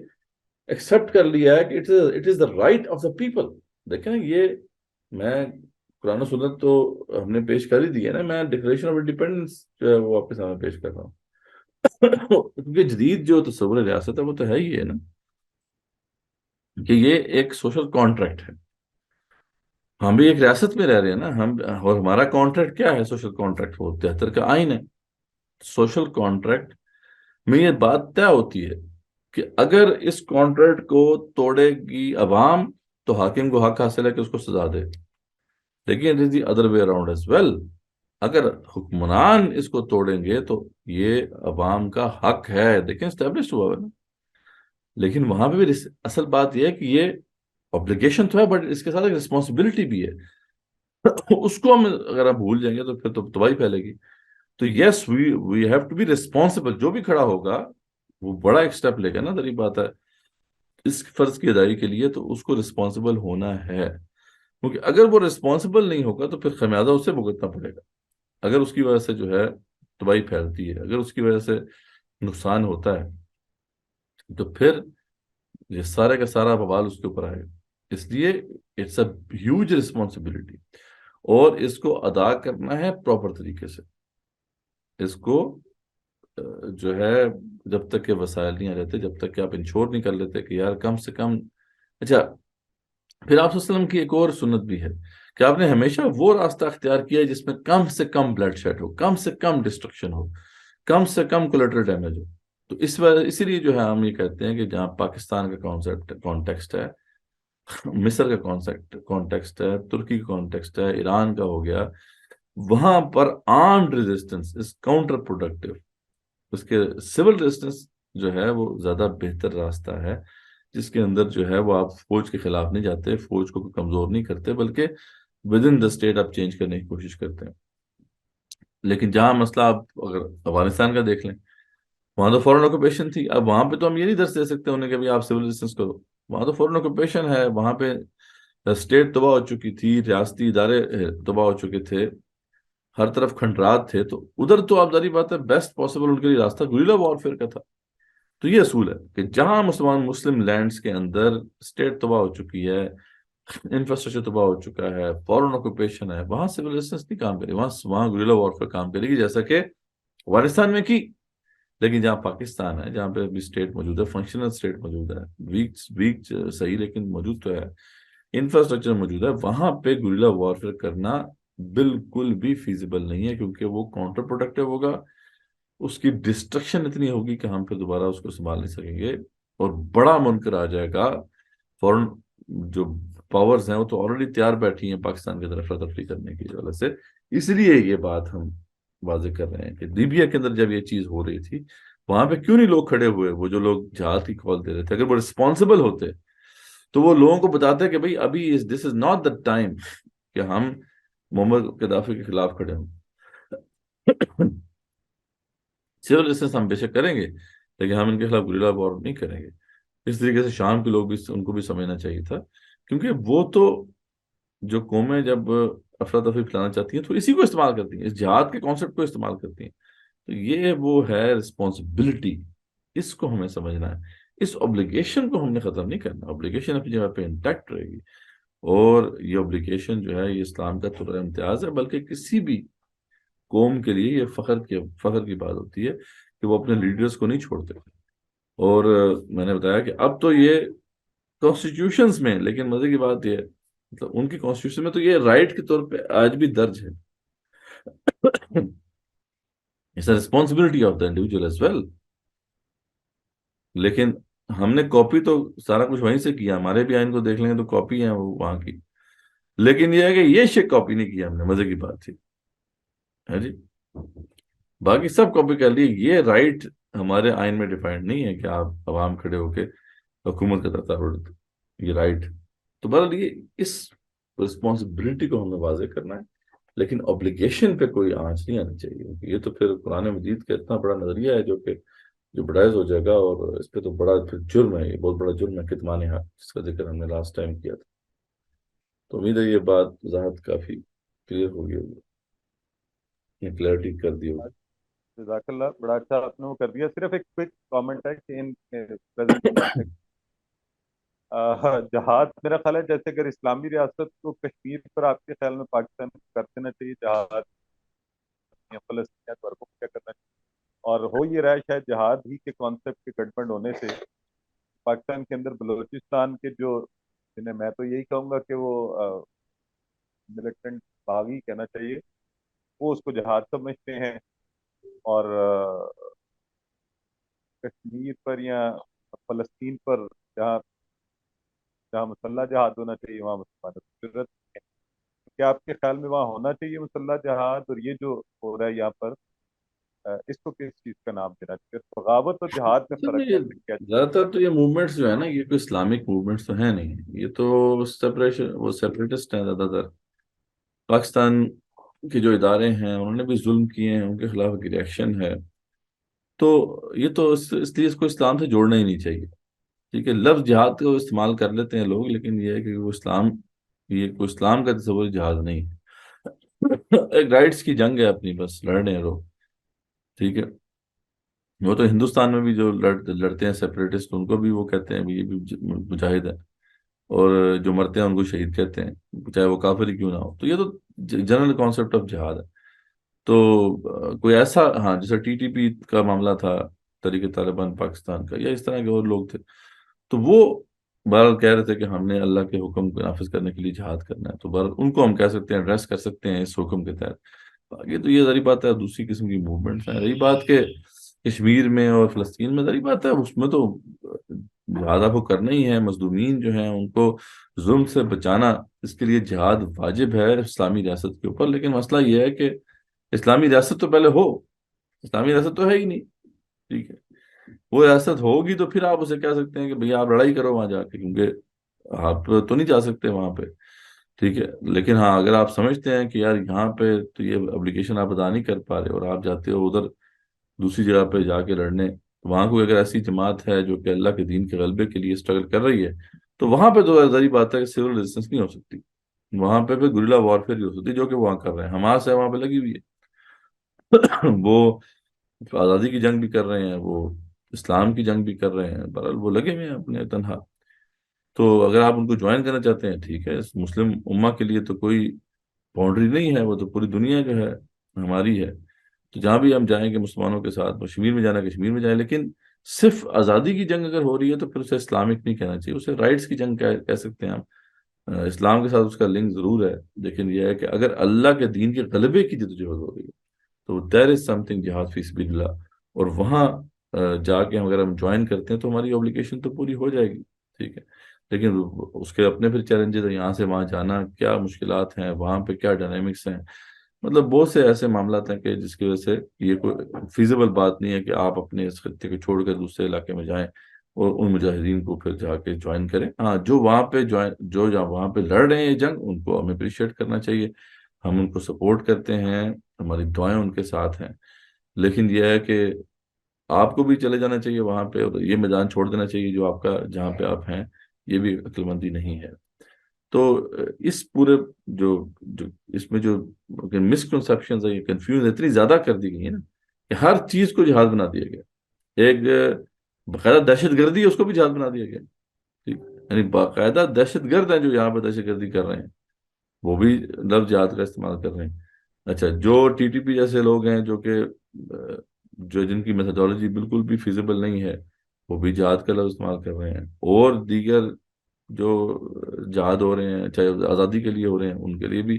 ایکسیپٹ کر لیا ہے کہ it is the right of the people. دیکھیں یہ میں قرآن و سنت تو ہم نے پیش کر ہی دی ہے نا، میں ڈکلیریشن آف انڈیپینڈنس جو ہے وہ آپ کے سامنے پیش کر رہا ہوں۔ کیونکہ جدید جو تصور ریاست ہے وہ تو ہے ہی ہے نا کہ یہ ایک سوشل کانٹریکٹ ہے، ہم بھی ایک ریاست میں رہ رہے ہیں نا ہم، اور ہمارا کانٹریکٹ کیا ہے؟ سوشل کانٹریکٹ وہ 73 کا آئین ہے۔ سوشل کانٹریکٹ میں یہ بات طے ہوتی ہے کہ اگر اس کانٹریکٹ کو توڑے گی عوام تو حاکم کو حق حاصل ہے کہ اس کو سزا دے، لیکن it is the other way around as well, اگر حکمران اس کو توڑیں گے تو یہ عوام کا حق ہے۔ دیکھیں اسٹیبلشڈ ہوا ہے نا، لیکن وہاں پہ بھی اصل بات یہ ہے کہ یہ obligation تو ہے بٹ اس کے ساتھ ایک responsibility بھی ہے، اس کو ہم اگر ہم بھول جائیں گے تو پھر تو تباہی پھیلے گی۔ تو yes we have to be responsible, جو بھی کھڑا ہوگا وہ بڑا ایک سٹیپ لے گا نا، ظاہری بات ہے اس فرض کی ادائیگی کے لیے، تو اس کو رسپانسبل ہونا ہے، کیونکہ اگر وہ رسپانسبل نہیں ہوگا تو پھر خمیازہ اسے بھگتنا پڑے گا۔ اگر اس کی وجہ سے جو ہے تباہی پھیلتی ہے، اگر اس کی وجہ سے نقصان ہوتا ہے تو پھر یہ سارے کا سارا بوال اس کے اوپر آئے گا۔ اس لیے اٹس اے ہیوج رسپانسبلٹی، اور اس کو ادا کرنا ہے پراپر طریقے سے۔ اس کو جو ہے جب تک کہ وسائل نہیں آ جاتے، جب تک کہ آپ انشور نہیں کر لیتے کہ یار کم سے کم، اچھا پھر آپ صلی اللہ علیہ وسلم کی ایک اور سنت بھی ہے کہ آپ نے ہمیشہ وہ راستہ اختیار کیا ہے جس میں کم سے کم بلڈ شیڈ ہو، کم سے کم ڈسٹرکشن ہو، کم سے کم کولیٹرل ڈیمیج ہو. تو اسی لیے جو ہے ہم یہ کہتے ہیں کہ جہاں پاکستان کا کانٹیکسٹ ہے، مصر کا کانٹیکسٹ ہے، ترکی کا کانٹیکسٹ ہے، ایران کا ہو گیا، وہاں پر armed resistance is counterproductive. اس کے سول ریزسٹنس جو ہے وہ زیادہ بہتر راستہ ہے، جس کے اندر جو ہے وہ آپ فوج کے خلاف نہیں جاتے، فوج کو کمزور نہیں کرتے، بلکہ ود ان دا اسٹیٹ آپ چینج کرنے کی کوشش کرتے ہیں. لیکن جہاں مسئلہ آپ اگر افغانستان کا دیکھ لیں، وہاں تو فورن آکوپیشن تھی. اب وہاں پہ تو ہم یہ نہیں درس دے سکتے انہیں کہ آپ سول ریزسٹنس کرو، وہاں تو فورن آکوپیشن ہے، وہاں پہ اسٹیٹ تباہ ہو چکی تھی، ریاستی ادارے تباہ ہو چکے تھے، ہر طرف کھنڈرات تھے. تو ادھر تو آپ ظاہری بات ہے بیسٹ پاسبل ان کے لیے راستہ گریلا وارفیئر کا تھا. تو یہ اصول ہے کہ جہاں مسلم لینڈز کے اندر اسٹیٹ تباہ ہو چکی ہے، انفراسٹرکچر تباہ ہو چکا ہے، فورن آکوپیشن ہے، وہاں سول ریزسٹنس نہیں کام کرے، وہاں گریلا وارفیئر کام کرے گی، جیسا کہ افغانستان میں کی. لیکن جہاں پاکستان ہے، جہاں پہ ابھی اسٹیٹ موجود ہے، فنکشنل اسٹیٹ موجود ہے، ویک صحیح لیکن موجود تو ہے، انفراسٹرکچر موجود ہے، وہاں پہ گریلا وارفیئر کرنا بالکل بھی فیزیبل نہیں ہے، کیونکہ وہ کاؤنٹر پروڈکٹیو ہوگا. اس کی ڈسٹرکشن اتنی ہوگی کہ ہم پھر دوبارہ اس کو سنبھال نہیں سکیں گے، اور بڑا منکر آ جائے گا. فورن جو پاورز ہیں وہ تو آلریڈی تیار بیٹھی ہیں پاکستان کی طرف تفریح کرنے کی وجہ سے. اس لیے یہ بات ہم واضح کر رہے ہیں کہ لیبیا کے اندر جب یہ چیز ہو رہی تھی، وہاں پہ کیوں نہیں لوگ کھڑے ہوئے؟ وہ جو لوگ جہاد کی کال دے رہے تھے، اگر وہ رسپانسبل ہوتے تو وہ لوگوں کو بتاتے کہ بھئی ابھی دس از ناٹ دا ٹائم کہ ہم محمد قذافی کے خلاف کھڑے ہوں. سول ریزسٹنس ہم بے شک کریں گے، لیکن ہم ان کے خلاف گریلا وار نہیں کریں گے. اس طریقے سے شام کے لوگ بھی ان کو بھی سمجھنا چاہیے تھا، کیونکہ وہ تو جو قومیں جب افراتفری پھیلانا چاہتی ہیں تو اسی کو استعمال کرتی ہیں، اس جہاد کے کانسیپٹ کو استعمال کرتی ہیں. تو یہ وہ ہے رسپانسبلٹی، اس کو ہمیں سمجھنا ہے. اس اوبلیگیشن کو ہم نے ختم نہیں کرنا، اوبلیگیشن اپنی جگہ پہ انٹیکٹ رہے گی. اور یہ اوبلیگیشن جو ہے یہ اسلام کا طور امتیاز ہے، بلکہ کسی بھی قوم کے لیے یہ فخر کی بات ہوتی ہے کہ وہ اپنے لیڈرز کو نہیں چھوڑتے. اور میں نے بتایا کہ اب تو یہ کانسٹیٹیوشنز میں، لیکن مزے کی بات یہ ہے مطلب ان کی کانسٹیٹیوشن میں تو یہ رائٹ کے طور پہ آج بھی درج ہے. It's a responsibility of the individual as well. لیکن ہم نے کاپی تو سارا کچھ وہیں سے کیا، ہمارے بھی آئین کو دیکھ لیں گے تو کاپی ہیں وہ وہاں کی. لیکن یہ ہے کہ یہ شک کاپی نہیں کیا ہم نے، مزے کی بات تھی ہے جی. باقی سب کاپی کر لی. یہ رائٹ ہمارے آئین میں ڈیفائنڈ نہیں ہے کہ آپ عوام کھڑے ہو کے حکومت کا تصور، یہ رائٹ. تو بہرحال یہ اس رسپانسبلٹی کو ہمیں واضح کرنا ہے، لیکن اوبلیگیشن پہ کوئی آنچ نہیں آنی چاہیے. یہ تو پھر قرآن مجید کا اتنا بڑا نظریہ ہے جو بڑائز ہو جائے گا، اور اس پہ تو بڑا پھر جرم ہے، یہ بہت بڑا جرم ہے کتمان حق، جس کا ذکر ہم نے لاسٹ ٹائم کیا تھا. تو امید ہے یہ بات وضاحت کافی کلیئر ہوگی، یہ کلیئرٹی کر دی ہوگی. جزاک اللہ، بڑا اچھا آپ نے وہ کر دیا. صرف ایک کوئک کامنٹ ہے کہ ان پریزنٹ کانٹیکسٹ جہاد میرا خیال ہے جیسے اگر اسلامی ریاست کو کشمیر پر آپ کے خیال میں پاکستان کر دینا چاہیے جہاد، یا فلسطین پر کو کیا کرنا چاہیے؟ اور ہو یہ رہا ہے شاید جہاد ہی کے کانسیپٹ کے گڑبڑ ہونے سے پاکستان کے اندر بلوچستان کے جو جنہیں میں تو یہی کہوں گا کہ وہ ملیٹنٹ باغی کہنا چاہیے، وہ اس کو جہاد سمجھتے ہیں، اور کشمیر پر یا فلسطین پر جہاں جہاں مسلح جہاد ہونا چاہیے وہاں مسلمانوں کی ضرورت ہے. کیا آپ کے خیال میں وہاں ہونا چاہیے مسلح جہاد؟ اور یہ جو ہو رہا ہے یہاں پر اس کو کس چیز کا نام دینا چاہیے؟ بغاوت اور جہاد میں فرق یہ کیا؟ زیادہ تر تو یہ موومنٹس جو ہے نا، یہ کوئی اسلامک موومنٹس تو ہیں نہیں، یہ تو سیپریٹسٹ ہیں زیادہ تر. پاکستان کے جو ادارے ہیں انہوں نے بھی ظلم کیے ہیں، ان کے خلاف ایک ریئیکشن ہے. تو یہ تو اس لیے اس کو اسلام سے جوڑنا ہی نہیں چاہیے. ٹھیک ہے، لفظ جہاد کو استعمال کر لیتے ہیں لوگ، لیکن یہ ہے کہ وہ یہ کوئی اسلام کا تصور جہاد نہیں ہے. ایک رائٹس کی جنگ ہے اپنی، بس لڑ رہے ہیں لوگ. ٹھیک ہے، وہ تو ہندوستان میں بھی جو لڑتے ہیں سیپریٹسٹ، ان کو بھی وہ کہتے ہیں یہ بھی مجاہد ہے، اور جو مرتے ہیں ان کو شہید کہتے ہیں، چاہے وہ کافر ہی کیوں نہ ہو. تو یہ تو جنرل کانسیپٹ آف جہاد ہے. تو کوئی ایسا، ہاں جیسا ٹی ٹی پی کا معاملہ تھا، تحریک طالبان پاکستان کا، یا اس طرح کے اور لوگ تھے، تو وہ بہرحال کہہ رہے تھے کہ ہم نے اللہ کے حکم کو نافذ کرنے کے لیے جہاد کرنا ہے. تو بہرحال ان کو ہم کہہ سکتے ہیں، ایڈریس کر سکتے ہیں اس حکم کے تحت. باقی تو یہ ظاہری بات ہے دوسری قسم کی موومنٹس ہیں. رہی بات کہ کشمیر میں اور فلسطین میں، ظاہری بات ہے اس میں تو جہاد آپ کو کرنا ہی ہے. مظلومین جو ہیں ان کو ظلم سے بچانا، اس کے لیے جہاد واجب ہے اسلامی ریاست کے اوپر. لیکن مسئلہ یہ ہے کہ اسلامی ریاست تو پہلے ہو. اسلامی ریاست تو ہے ہی نہیں. ٹھیک ہے، وہ ریاست ہوگی تو پھر آپ اسے کہہ سکتے ہیں کہ بھئی آپ لڑائی کرو وہاں جا کے، کیونکہ آپ تو نہیں جا سکتے وہاں پہ. ٹھیک ہے، لیکن ہاں اگر آپ سمجھتے ہیں کہ یار یہاں پہ تو یہ اپلیکیشن آپ ادا نہیں کر پا رہے اور آپ جاتے ہو ادھر دوسری جگہ پہ جا کے لڑنے، وہاں کوئی اگر ایسی جماعت ہے جو کہ اللہ کے دین کے غلبے کے لیے اسٹرگل کر رہی ہے، تو وہاں پہ تو ظاہری بات ہے کہ سول ریزسٹنس نہیں ہو سکتی. وہاں پہ گریلا وارفیئر ہی ہو سکتی، جو کہ وہاں کر رہے ہیں. حماس ہے وہاں پہ لگی ہوئی ہے وہ آزادی کی جنگ بھی کر رہے ہیں، وہ اسلام کی جنگ بھی کر رہے ہیں. بہرحال وہ لگے ہوئے ہیں اپنے تنہا. تو اگر آپ ان کو جوائن کرنا چاہتے ہیں ٹھیک ہے. اس مسلم امہ کے لیے تو کوئی باؤنڈری نہیں ہے، وہ تو پوری دنیا جو ہے ہماری ہے. تو جہاں بھی ہم جائیں گے مسلمانوں کے ساتھ، کشمیر میں جانا کشمیر میں جائیں. لیکن صرف آزادی کی جنگ اگر ہو رہی ہے تو پھر اسے اسلامک نہیں کہنا چاہیے، اسے رائٹس کی جنگ کہہ سکتے ہیں ہم. اسلام کے ساتھ اس کا لنک ضرور ہے، لیکن یہ ہے کہ اگر اللہ کے دین کے غلبے کی جدوجہد ہو رہی ہے تو دیر از سم تھنگ جہاد فی سبیل اللہ. اور وہاں جا کے اگر ہم جوائن کرتے ہیں تو ہماری اوبلیگیشن تو پوری ہو جائے گی. ٹھیک ہے، لیکن اس کے اپنے پھر چیلنجز ہیں. یہاں سے وہاں جانا کیا مشکلات ہیں، وہاں پہ کیا ڈائنامکس ہیں. مطلب بہت سے ایسے معاملات ہیں کہ جس کی وجہ سے یہ کوئی فیزیبل بات نہیں ہے کہ آپ اپنے اس خطے کو چھوڑ کر دوسرے علاقے میں جائیں اور ان مجاہدین کو پھر جا کے جوائن کریں. ہاں جو وہاں پہ جو وہاں پہ لڑ رہے ہیں یہ جنگ، ان کو ہمیں اپریشیٹ کرنا چاہیے. ہم ان کو سپورٹ کرتے ہیں، ہماری دعائیں ان کے ساتھ ہیں. لیکن یہ ہے کہ آپ کو بھی چلے جانا چاہیے وہاں پہ اور یہ میدان چھوڑ دینا چاہیے جو آپ کا جہاں پہ آپ ہیں. یہ بھی عقل مندی نہیں ہے. تو اس پورے جو اس میں جو مسکنسیپشنز ہیں، یہ کنفیوز اتنی زیادہ کر دی گئی ہیں نا کہ ہر چیز کو جہاد بنا دیا گیا. ایک باقاعدہ دہشت گردی ہے اس کو بھی جہاد بنا دیا گیا. ٹھیک، یعنی باقاعدہ دہشت گرد ہیں جو یہاں پہ دہشت گردی کر رہے ہیں، وہ بھی لفظ جہاد کا استعمال کر رہے ہیں. اچھا، جو ٹی ٹی پی جیسے لوگ ہیں جو کہ جو جن کی میتھڈالوجی بالکل بھی فیزیبل نہیں ہے، وہ بھی جہاد کا لفظ استعمال کر رہے ہیں. اور دیگر جو جہاد ہو رہے ہیں چاہے آزادی کے لیے ہو رہے ہیں ان کے لیے بھی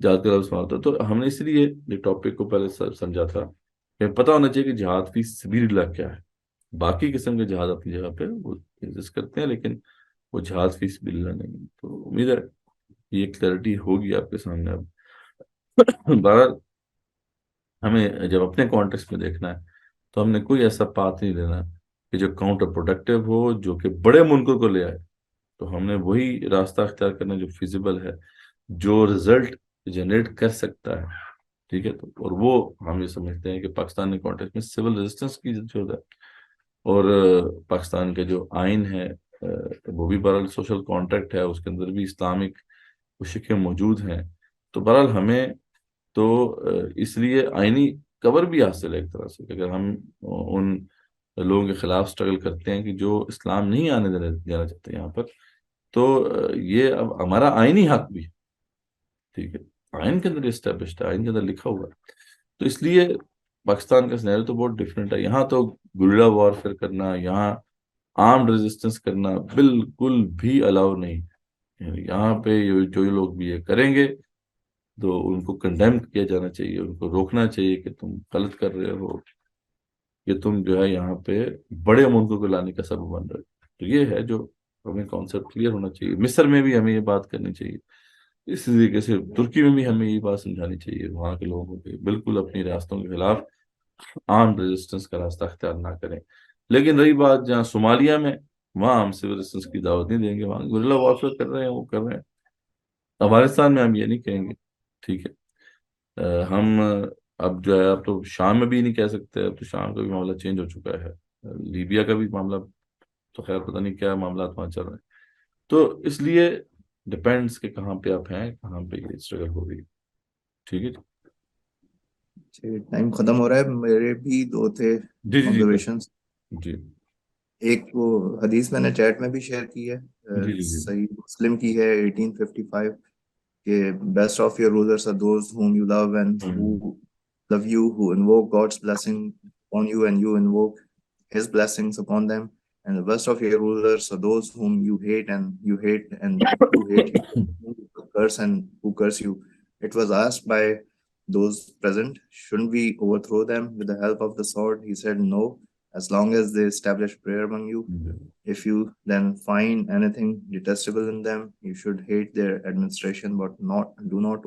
جہاد کا لفظ استعمال ہوتا ہے. تو ہم نے اس لیے یہ ٹاپک کو پہلے سمجھا تھا کہ پتہ ہونا چاہیے کہ جہاد فی سبیل اللہ کیا ہے. باقی قسم کے جہاد اپنی جگہ پہ وہ ایگزسٹ کرتے ہیں، لیکن وہ جہاد فی سبیل اللہ نہیں. تو امید ہے یہ کلیئرٹی ہوگی آپ کے سامنے. اب بہرحال ہمیں جب اپنے کانٹیکس میں دیکھنا ہے تو ہم نے کوئی ایسا پاتھ نہیں لینا کہ جو کاؤنٹر پروڈکٹیو ہو، جو کہ بڑے ملکوں کو لے آئے. تو ہم نے وہی راستہ اختیار کرنا جو فیزیبل ہے، جو رزلٹ جنریٹ کر سکتا ہے. ٹھیک ہے، تو اور وہ ہم یہ سمجھتے ہیں کہ پاکستان کے کانٹیکس میں سول ریزسٹنس کی ضرورت ہے. اور پاکستان کے جو آئین ہے وہ بھی بہرحال سوشل کانٹریکٹ ہے، اس کے اندر بھی اسلامک شکیں موجود ہیں. تو بہرحال ہمیں تو اس لیے آئینی کور بھی حاصل ہے ایک طرح سے کہ اگر ہم ان لوگوں کے خلاف اسٹرگل کرتے ہیں کہ جو اسلام نہیں آنے دینا چاہتے یہاں پر، تو یہ اب ہمارا آئینی حق بھی. ٹھیک ہے، آئین کے اندر اسٹیبلشڈ ہے، آئین کے اندر لکھا ہوا ہے. تو اس لیے پاکستان کا سینیریو تو بہت ڈفرینٹ ہے. یہاں تو گریلا وارفیئر کرنا، یہاں آرمڈ ریزسٹنس کرنا بالکل بھی الاؤ نہیں. یہاں پہ جو لوگ بھی یہ کریں گے تو ان کو کنڈیم کیا جانا چاہیے، ان کو روکنا چاہیے کہ تم غلط کر رہے ہو، کہ تم جو ہے یہاں پہ بڑے ملکوں کو لانے کا سبب بن رہے ہو. تو یہ ہے جو ہمیں کانسیپٹ کلیئر ہونا چاہیے. مصر میں بھی ہمیں یہ بات کرنی چاہیے، اسی طریقے سے ترکی میں بھی ہمیں یہ بات سمجھانی چاہیے وہاں کے لوگوں کو بالکل اپنی ریاستوں کے خلاف آرم ریزسٹنس کا راستہ اختیار نہ کریں. لیکن رہی بات جہاں صومالیہ میں، وہاں ہم سول ریزسٹنس کی دعوت نہیں دیں گے. وہاں گریلا وارفیئر کر رہے ہیں، وہ کر رہے ہیں. افغانستان میں ہم یہ نہیں کہیں گے. ٹھیک ہے، ہم اب جو ہے اب تو شام میں بھی نہیں کہہ سکتے. اب تو شام کا بھی معاملہ چینج ہو چکا ہے. لیبیا کا بھی معاملہ تو خیر پتہ نہیں کیا معاملات وہاں چل رہے ہیں. تو اس لیے ڈپینڈس کہ کہاں پہ آپ ہیں، کہاں پہ یہ اسٹرگل ہو رہی ہے. ٹھیک ہے جی، ٹائم ختم ہو رہا ہے. میرے بھی دو تھے جی جی جی آبزرویشنس. جی ایک وہ حدیث میں نے چیٹ میں بھی شیئر کی ہے، جی جی جی صحیح مسلم کی ہے 1855 کہ best of your rulers are those whom you love and who love you, who invoke God's blessing upon you and you invoke his blessings upon them, and the best of your rulers are those whom you hate and you hate and who hate you, who curse and who curse you. It was asked by those present, shouldn't we overthrow them with the help of the sword? He said, no, as long as they establish prayer among you. If you then find anything detestable in them, you should hate their administration, but do not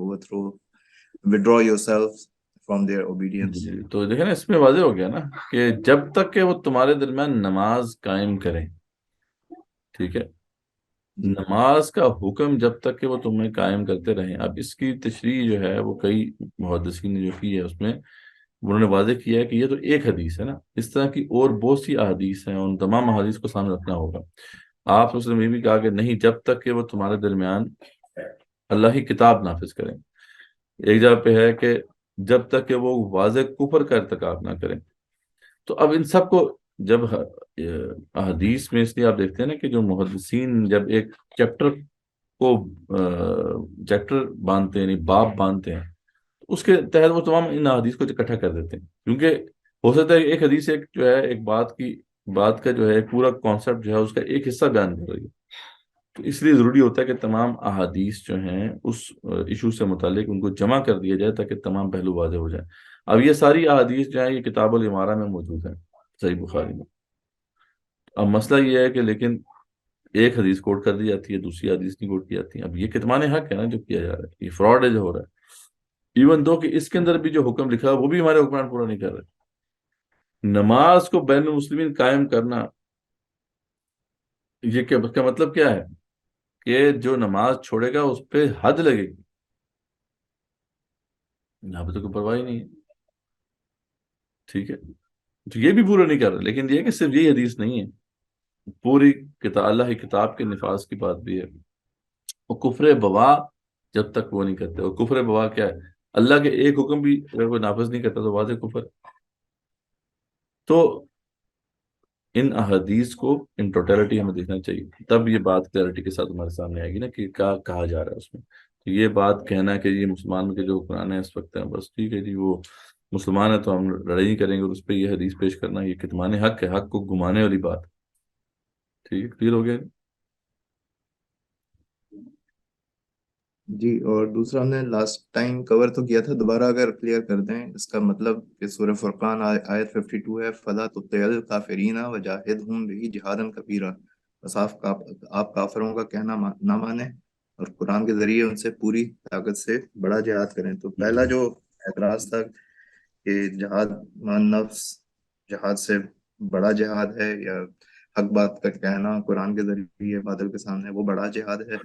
withdraw yourselves from their obedience. جی تو دیکھیں نا اس میں واضح ہو گیا نا کہ جب تک کہ وہ تمہارے درمیان نماز قائم کریں، ٹھیک ہے، نماز کا حکم جب تک کہ وہ تمہیں قائم کرتے رہیں. اب اس کی تشریح جو ہے وہ کئی محدثین نے جو کی ہے اس میں انہوں نے واضح کیا ہے کہ یہ تو ایک حدیث ہے نا، اس طرح کی اور بہت سی احادیث ہیں، ان تمام احادیث کو سامنے رکھنا ہوگا. آپ اس نے یہ بھی کہا کہ نہیں جب تک کہ وہ تمہارے درمیان اللہ کی کتاب نافذ کریں. ایک جگہ پہ ہے کہ جب تک کہ وہ واضح کفر کا ارتکاب نہ کریں. تو اب ان سب کو جب احادیث میں اس لیے آپ دیکھتے ہیں نا کہ جو محدثین جب ایک چیپٹر کو چیپٹر باندھتے ہیں، یعنی باب باندھتے ہیں، اس کے تحت وہ تمام ان احادیث کو اکٹھا کر دیتے ہیں، کیونکہ ہو سکتا ہے کہ ایک حدیث ایک جو ہے ایک بات کا جو ہے پورا کانسیپٹ جو ہے اس کا ایک حصہ بیان کر رہی ہے. تو اس لیے ضروری ہوتا ہے کہ تمام احادیث جو ہیں اس ایشو سے متعلق ان کو جمع کر دیا جائے تاکہ تمام پہلو واضح ہو جائیں. اب یہ ساری احادیث جو ہیں یہ کتاب الامارہ میں موجود ہیں، صحیح بخاری میں. اب مسئلہ یہ ہے کہ لیکن ایک حدیث کوٹ کر دی جاتی ہے، دوسری حدیث نہیں کوٹ کی جاتی. اب یہ کتمان حق ہے نا جو کیا جا رہا ہے، یہ فراڈ ہے جو ہو رہا ہے. ایون دو کہ اس کے اندر بھی جو حکم لکھا ہے وہ بھی ہمارے حکمران پورا نہیں کر رہے. نماز کو بین المسلمین قائم کرنا، یہ کا مطلب کیا ہے کہ جو نماز چھوڑے گا اس پہ حد لگے گی. یہاں پہ تو کوئی پرواہ نہیں ہے، ٹھیک ہے. تو یہ بھی پورا نہیں کر رہے. لیکن یہ کہ صرف یہی حدیث نہیں ہے، پوری کتاب اللہ کی کتاب کے نفاذ کی بات بھی ہے. اور کفر بوا جب تک وہ نہیں کرتے. اور کفر بوا کیا ہے؟ اللہ کے ایک حکم بھی اگر کوئی نافذ نہیں کرتا تو واضح کفر. تو ان احادیث کو ان ٹوٹیلٹی ہمیں دیکھنا چاہیے، تب یہ بات کلیئرٹی کے ساتھ ہمارے سامنے آئے گی نا کہ کیا کہا جا رہا ہے اس میں. تو یہ بات کہنا کہ یہ مسلمان کے جو حکمران ہیں اس وقت ہیں بس ٹھیک ہے جی وہ مسلمان ہے تو ہم لڑائی نہیں کریں گے، اور اس پہ یہ حدیث پیش کرنا یہ کتمان حق ہے، حق کو گمانے والی بات. ٹھیک ہے، کلیئر ہو گیا. جی، اور دوسرا ہم نے لاسٹ ٹائم کور تو کیا تھا، دوبارہ اگر کلیئر کر دیں اس کا مطلب کہ سورہ فرقان آیت 52 ہے، فَلَا تُطِعِ الْكَافِرِينَ وَجَاهِدْهُمْ بِهِ جِهَادًا كَبِيرًا. بس آپ کافروں کا کہنا نہ مانیں اور قرآن کے ذریعے ان سے پوری طاقت سے بڑا جہاد کریں. تو پہلا جو اعتراض تھا کہ جہاد مان نفس جہاد سے بڑا جہاد ہے، یا حق بات کا کہنا قرآن کے ذریعے بادل کے سامنے وہ بڑا جہاد ہے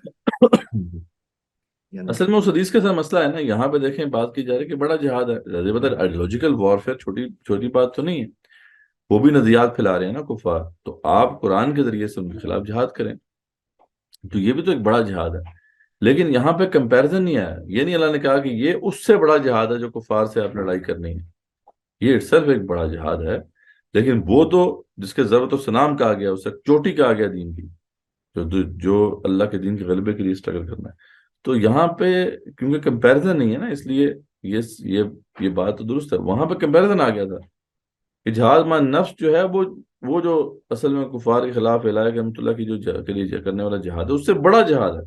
یا نہیں؟ اصل میں اس حدیث کے ساتھ مسئلہ ہے نا، یہاں پہ دیکھیں بات کی جا رہی ہے کہ بڑا جہاد ہے. آئیڈیولوجیکل وارفیئر چھوٹی بات تو نہیں ہے. وہ بھی نظریات پھیلا رہے ہیں نا کفار، تو آپ قرآن کے ذریعے سے ان کے خلاف جہاد کریں. تو یہ بھی تو ایک بڑا جہاد ہے. لیکن یہاں پہ کمپیریزن نہیں آیا. یہ نہیں اللہ نے کہا کہ یہ اس سے بڑا جہاد ہے جو کفار سے آپ لڑائی کرنی ہے. یہ اٹسیلف ایک بڑا جہاد ہے، لیکن وہ تو جس کے ضرورت و سنام کہا گیا، اسے چوٹی کہا گیا دین کی، جو اللہ کے دین کے غلبے کے لیے اسٹرگل کرنا ہے. تو یہاں پہ کیونکہ کمپیریزن نہیں ہے نا، اس لیے یہ بات تو درست ہے. وہاں پہ کمپیریزن آ گیا تھا کہ جہاد مع نفس جو ہے وہ جو اصل میں کفار کے خلاف الہ کے رحمۃ اللہ کی جو کے لیے کرنے والا جہاد ہے اس سے بڑا جہاد ہے،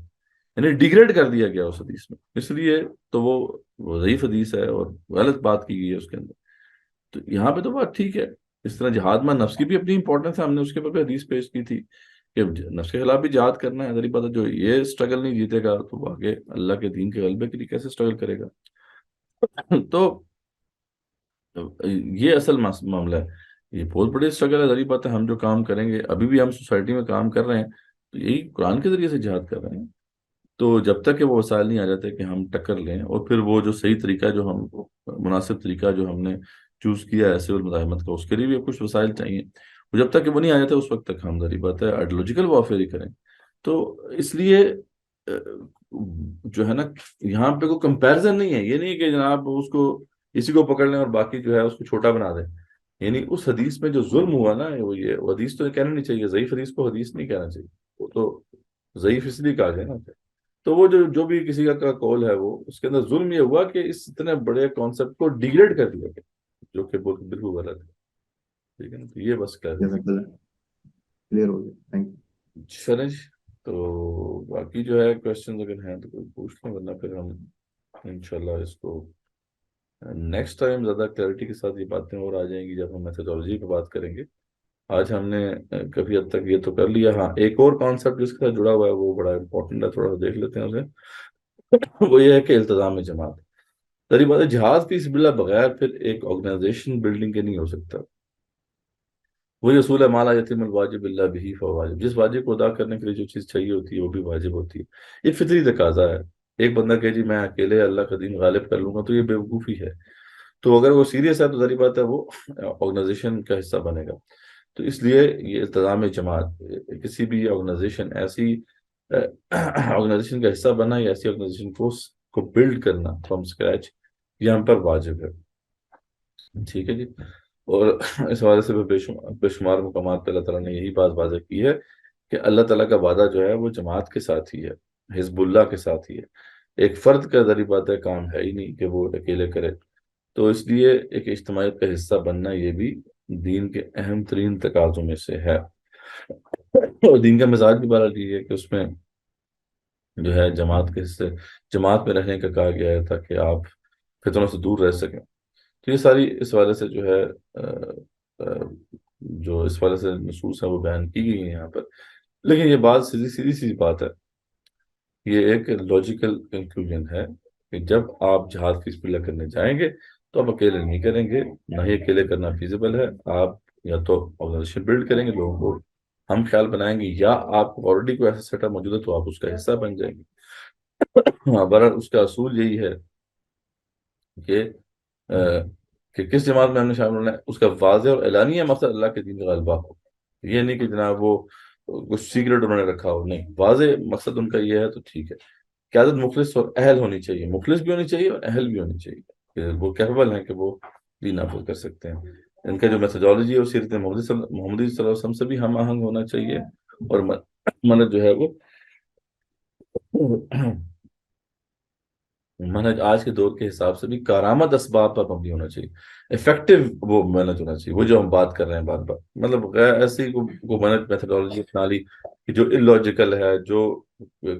یعنی ڈیگریڈ کر دیا گیا اس حدیث میں. اس لیے تو وہ ضعیف حدیث ہے اور غلط بات کی گئی ہے اس کے اندر. تو یہاں پہ تو بات ٹھیک ہے. اس طرح جہاد مع نفس کی بھی اپنی امپورٹنس ہے، ہم نے اس کے اوپر بھی حدیث پیش کی تھی کہ نفس کے خلاف بھی جہاد کرنا ہے. ذری بات ہے جو یہ اسٹرگل نہیں جیتے گا تو وہ آگے اللہ کے دین کے غلبے کے لیے کیسے اسٹرگل کرے گا. تو یہ اصل معاملہ ہے. یہ بہت بڑی اسٹرگل ہے. ذری بات ہے ہم جو کام کریں گے، ابھی بھی ہم سوسائٹی میں کام کر رہے ہیں تو یہی قرآن کے ذریعے سے جہاد کر رہے ہیں. تو جب تک کہ وہ وسائل نہیں آ جاتے کہ ہم ٹکر لیں، اور پھر وہ جو صحیح طریقہ جو ہم مناسب طریقہ جو ہم نے چوز کیا ہے ایسے مزاحمت کا، اس کے لیے بھی کچھ وسائل چاہیے. جب تک کہ وہ نہیں آ جاتے اس وقت تک ہم ذری بات ہے آئیڈیولوجیکل وارفیئر ہی کریں. تو اس لیے جو ہے نا یہاں پہ کوئی کمپیریزن نہیں ہے. یہ نہیں کہ جناب اس کو اسی کو پکڑ لیں اور باقی جو ہے اس کو چھوٹا بنا دیں. یعنی اس حدیث میں جو ظلم ہوا نا وہ حدیث تو کہنا نہیں چاہیے، ضعیف حدیث کو حدیث نہیں کہنا چاہیے. وہ تو ضعیف اس لیے کہا گیا نا. تو وہ جو بھی کسی کا قول ہے وہ اس کے اندر ظلم یہ ہوا کہ اس اتنے بڑے کانسیپٹ کو ڈیگریڈ کر دیا گیا، جو کہ بالکل غلط ہے. ٹھیک ہے نا. تو یہ بس کلیئر ہو گیا. Thank you. چلیں. تو باقی جو ہے کوشچن اگر ہیں تو کوئی پوچھ لیں، ورنہ پھر ہم انشاءاللہ اس کو نیکسٹ ٹائم زیادہ کلیئرٹی کے ساتھ یہ باتیں اور آ جائیں گی جب ہم میتھڈالوجی پہ بات کریں گے. آج ہم نے کافی حد تک یہ تو کر لیا. ہاں ایک اور کانسیپٹ جس کے ساتھ جڑا ہوا ہے وہ بڑا امپورٹنٹ ہے, تھوڑا سا دیکھ لیتے ہیں اسے. وہ یہ ہے کہ التزام جماعت. ظاہر بات ہے جہاد فی سبیل اللہ بغیر پھر ایک آرگنائزیشن بلڈنگ کے نہیں ہو سکتا. وہی اصول ہے مالا یتیم الواجب اللہ بہ فواجب. جس واجب کو ادا کرنے کے لیے جو چیز چاہیے ہوتی ہے وہ بھی واجب ہوتی ہے. یہ فطری تقاضا ہے. ایک بندہ کہ جی میں اکیلے اللہ کا دین غالب کر لوں گا تو یہ بیوقوفی ہے. تو اگر وہ سیریس ہے تو ظاہر بات ہے وہ آرگنائزیشن کا حصہ بنے گا. تو اس لیے یہ التزام جماعت کسی بھی آرگنائزیشن ایسی آرگنائزیشن کا حصہ بنا یا ایسی آرگنائزیشن کو بلڈ کرنا فرام اسکریچ یہ ہم پر واجب ہے. ٹھیک ہے جی. اور اس حوالے سے بے شمار مقامات پہ اللہ تعالیٰ نے یہی بات واضح کی ہے کہ اللہ تعالیٰ کا وعدہ جو ہے وہ جماعت کے ساتھ ہی ہے, حزب اللہ کے ساتھ ہی ہے. ایک فرد کا ذریعہ بات ہے کام ہے ہی نہیں کہ وہ اکیلے کرے. تو اس لیے ایک اجتماعیت کا حصہ بننا یہ بھی دین کے اہم ترین تقاضوں میں سے ہے. اور دین کا مزاج بھی بہرحال یہ ہے کہ اس میں جو ہے جماعت کے حصے جماعت میں رہنے کا کہا گیا ہے تاکہ آپ فتنوں سے دور رہ سکیں. تو یہ ساری اس حوالے سے جو ہے جو اس حوالے سے نصوص ہیں وہ بیان کی گئی ہیں یہاں پر. لیکن یہ بات سیدھی سی بات ہے. یہ ایک لاجیکل کنکلوژن ہے کہ جب آپ جہاد فی سبیل اللہ کرنے جائیں گے تو آپ اکیلے نہیں کریں گے. نہ ہی اکیلے کرنا فیزیبل ہے. آپ یا تو آرگنائزیشن بلڈ کریں گے, لوگوں کو ہم خیال بنائیں گے, یا آپ کو آلریڈی کوئی ایسا سیٹ اپ موجود ہے تو آپ اس کا حصہ بن جائیں گے. ہاں بہرحال اس کا اصول یہی ہے کہ کہ کس جماعت میں ہم نے شامل ہونا ہے. اس کا واضح اور اعلانیہ مقصد اللہ کے دین کا غلبہ ہو. یہ نہیں کہ جناب وہ کچھ سیکرٹ انہوں نے رکھا ہو, نہیں, واضح مقصد ان کا یہ ہے تو ٹھیک ہے. قیادت مخلص اور اہل ہونی چاہیے, مخلص بھی ہونی چاہیے اور اہل بھی ہونی چاہیے کہ وہ کیپبل ہیں کہ وہ دین نافذ کر سکتے ہیں. ان کا جو میتھڈالوجی ہے وہ سیرت محمدی صلی اللہ علیہ وسلم سے بھی ہم آہنگ ہونا چاہیے, اور منہج جو ہے وہ منہج آج کے دور کے حساب سے بھی کارآمد اسباب پر مبنی ہونا چاہیے. افیکٹو وہ منہج ہونا چاہیے, وہ جو ہم بات کر رہے ہیں بار بار. مطلب غیر ایسی کو منہج میتھڈالوجی اپنا لی کہ جو illogical ہے, جو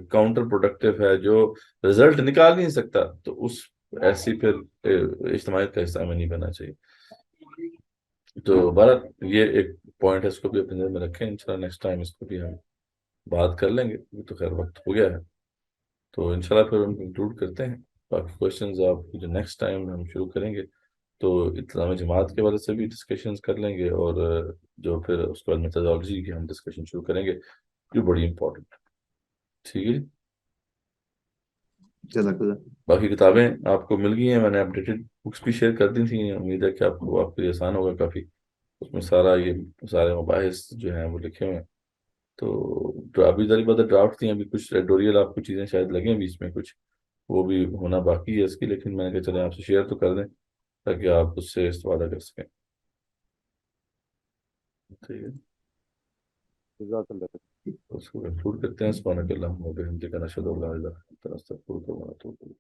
کاؤنٹر پروڈکٹیو ہے, جو رزلٹ نکال نہیں سکتا, تو اس ایسی پھر اجتماعیت کا حصہ میں نہیں بننا چاہیے. تو بہرحال یہ ایک پوائنٹ ہے, اس کو بھی اپنے ذہن میں رکھیں. انشاءاللہ نیکسٹ ٹائم اس کو بھی ہم بات کر لیں گے. یہ تو خیر وقت ہو گیا ہے, تو انشاءاللہ پھر ہم کنکلوڈ کرتے ہیں. باقی کوشچنز آپ جو نیکسٹ ٹائم ہم شروع کریں گے تو التزام جماعت کے وجہ سے بھی ڈسکشنز کر لیں گے, اور جو پھر اس کے بعد میتھڈالوجی کی ہم ڈسکشن شروع کریں گے جو بڑی امپورٹنٹ ہے. ٹھیک ہے. جزاک اللہ. باقی کتابیں آپ کو مل گئی ہیں, میں نے اپڈیٹڈ بکس بھی شیئر کر دی تھیں. امید ہے کہ آپ کو یہ آسان ہوگا کافی. اس میں سارے مباحث جو ہیں وہ لکھے ہوئے ہیں. تو ابھی ذری بات ڈرافٹ تھی, ابھی کچھ ایڈیٹوریل آپ کو چیزیں شاید لگیں بیچ میں کچھ, وہ بھی ہونا باقی ہے اس کی, لیکن میں نے کہا چلیں آپ سے شیئر تو کر دیں تاکہ آپ اس سے استفادہ کر سکیں. ٹھیک ہے, جزاک اللہ. اس کو کنکلوڈ کرتے ہیں. سبحانک اللہم و بحمدک نشہد ان لا الہ الا انت نستغفرک و نتوب الیک.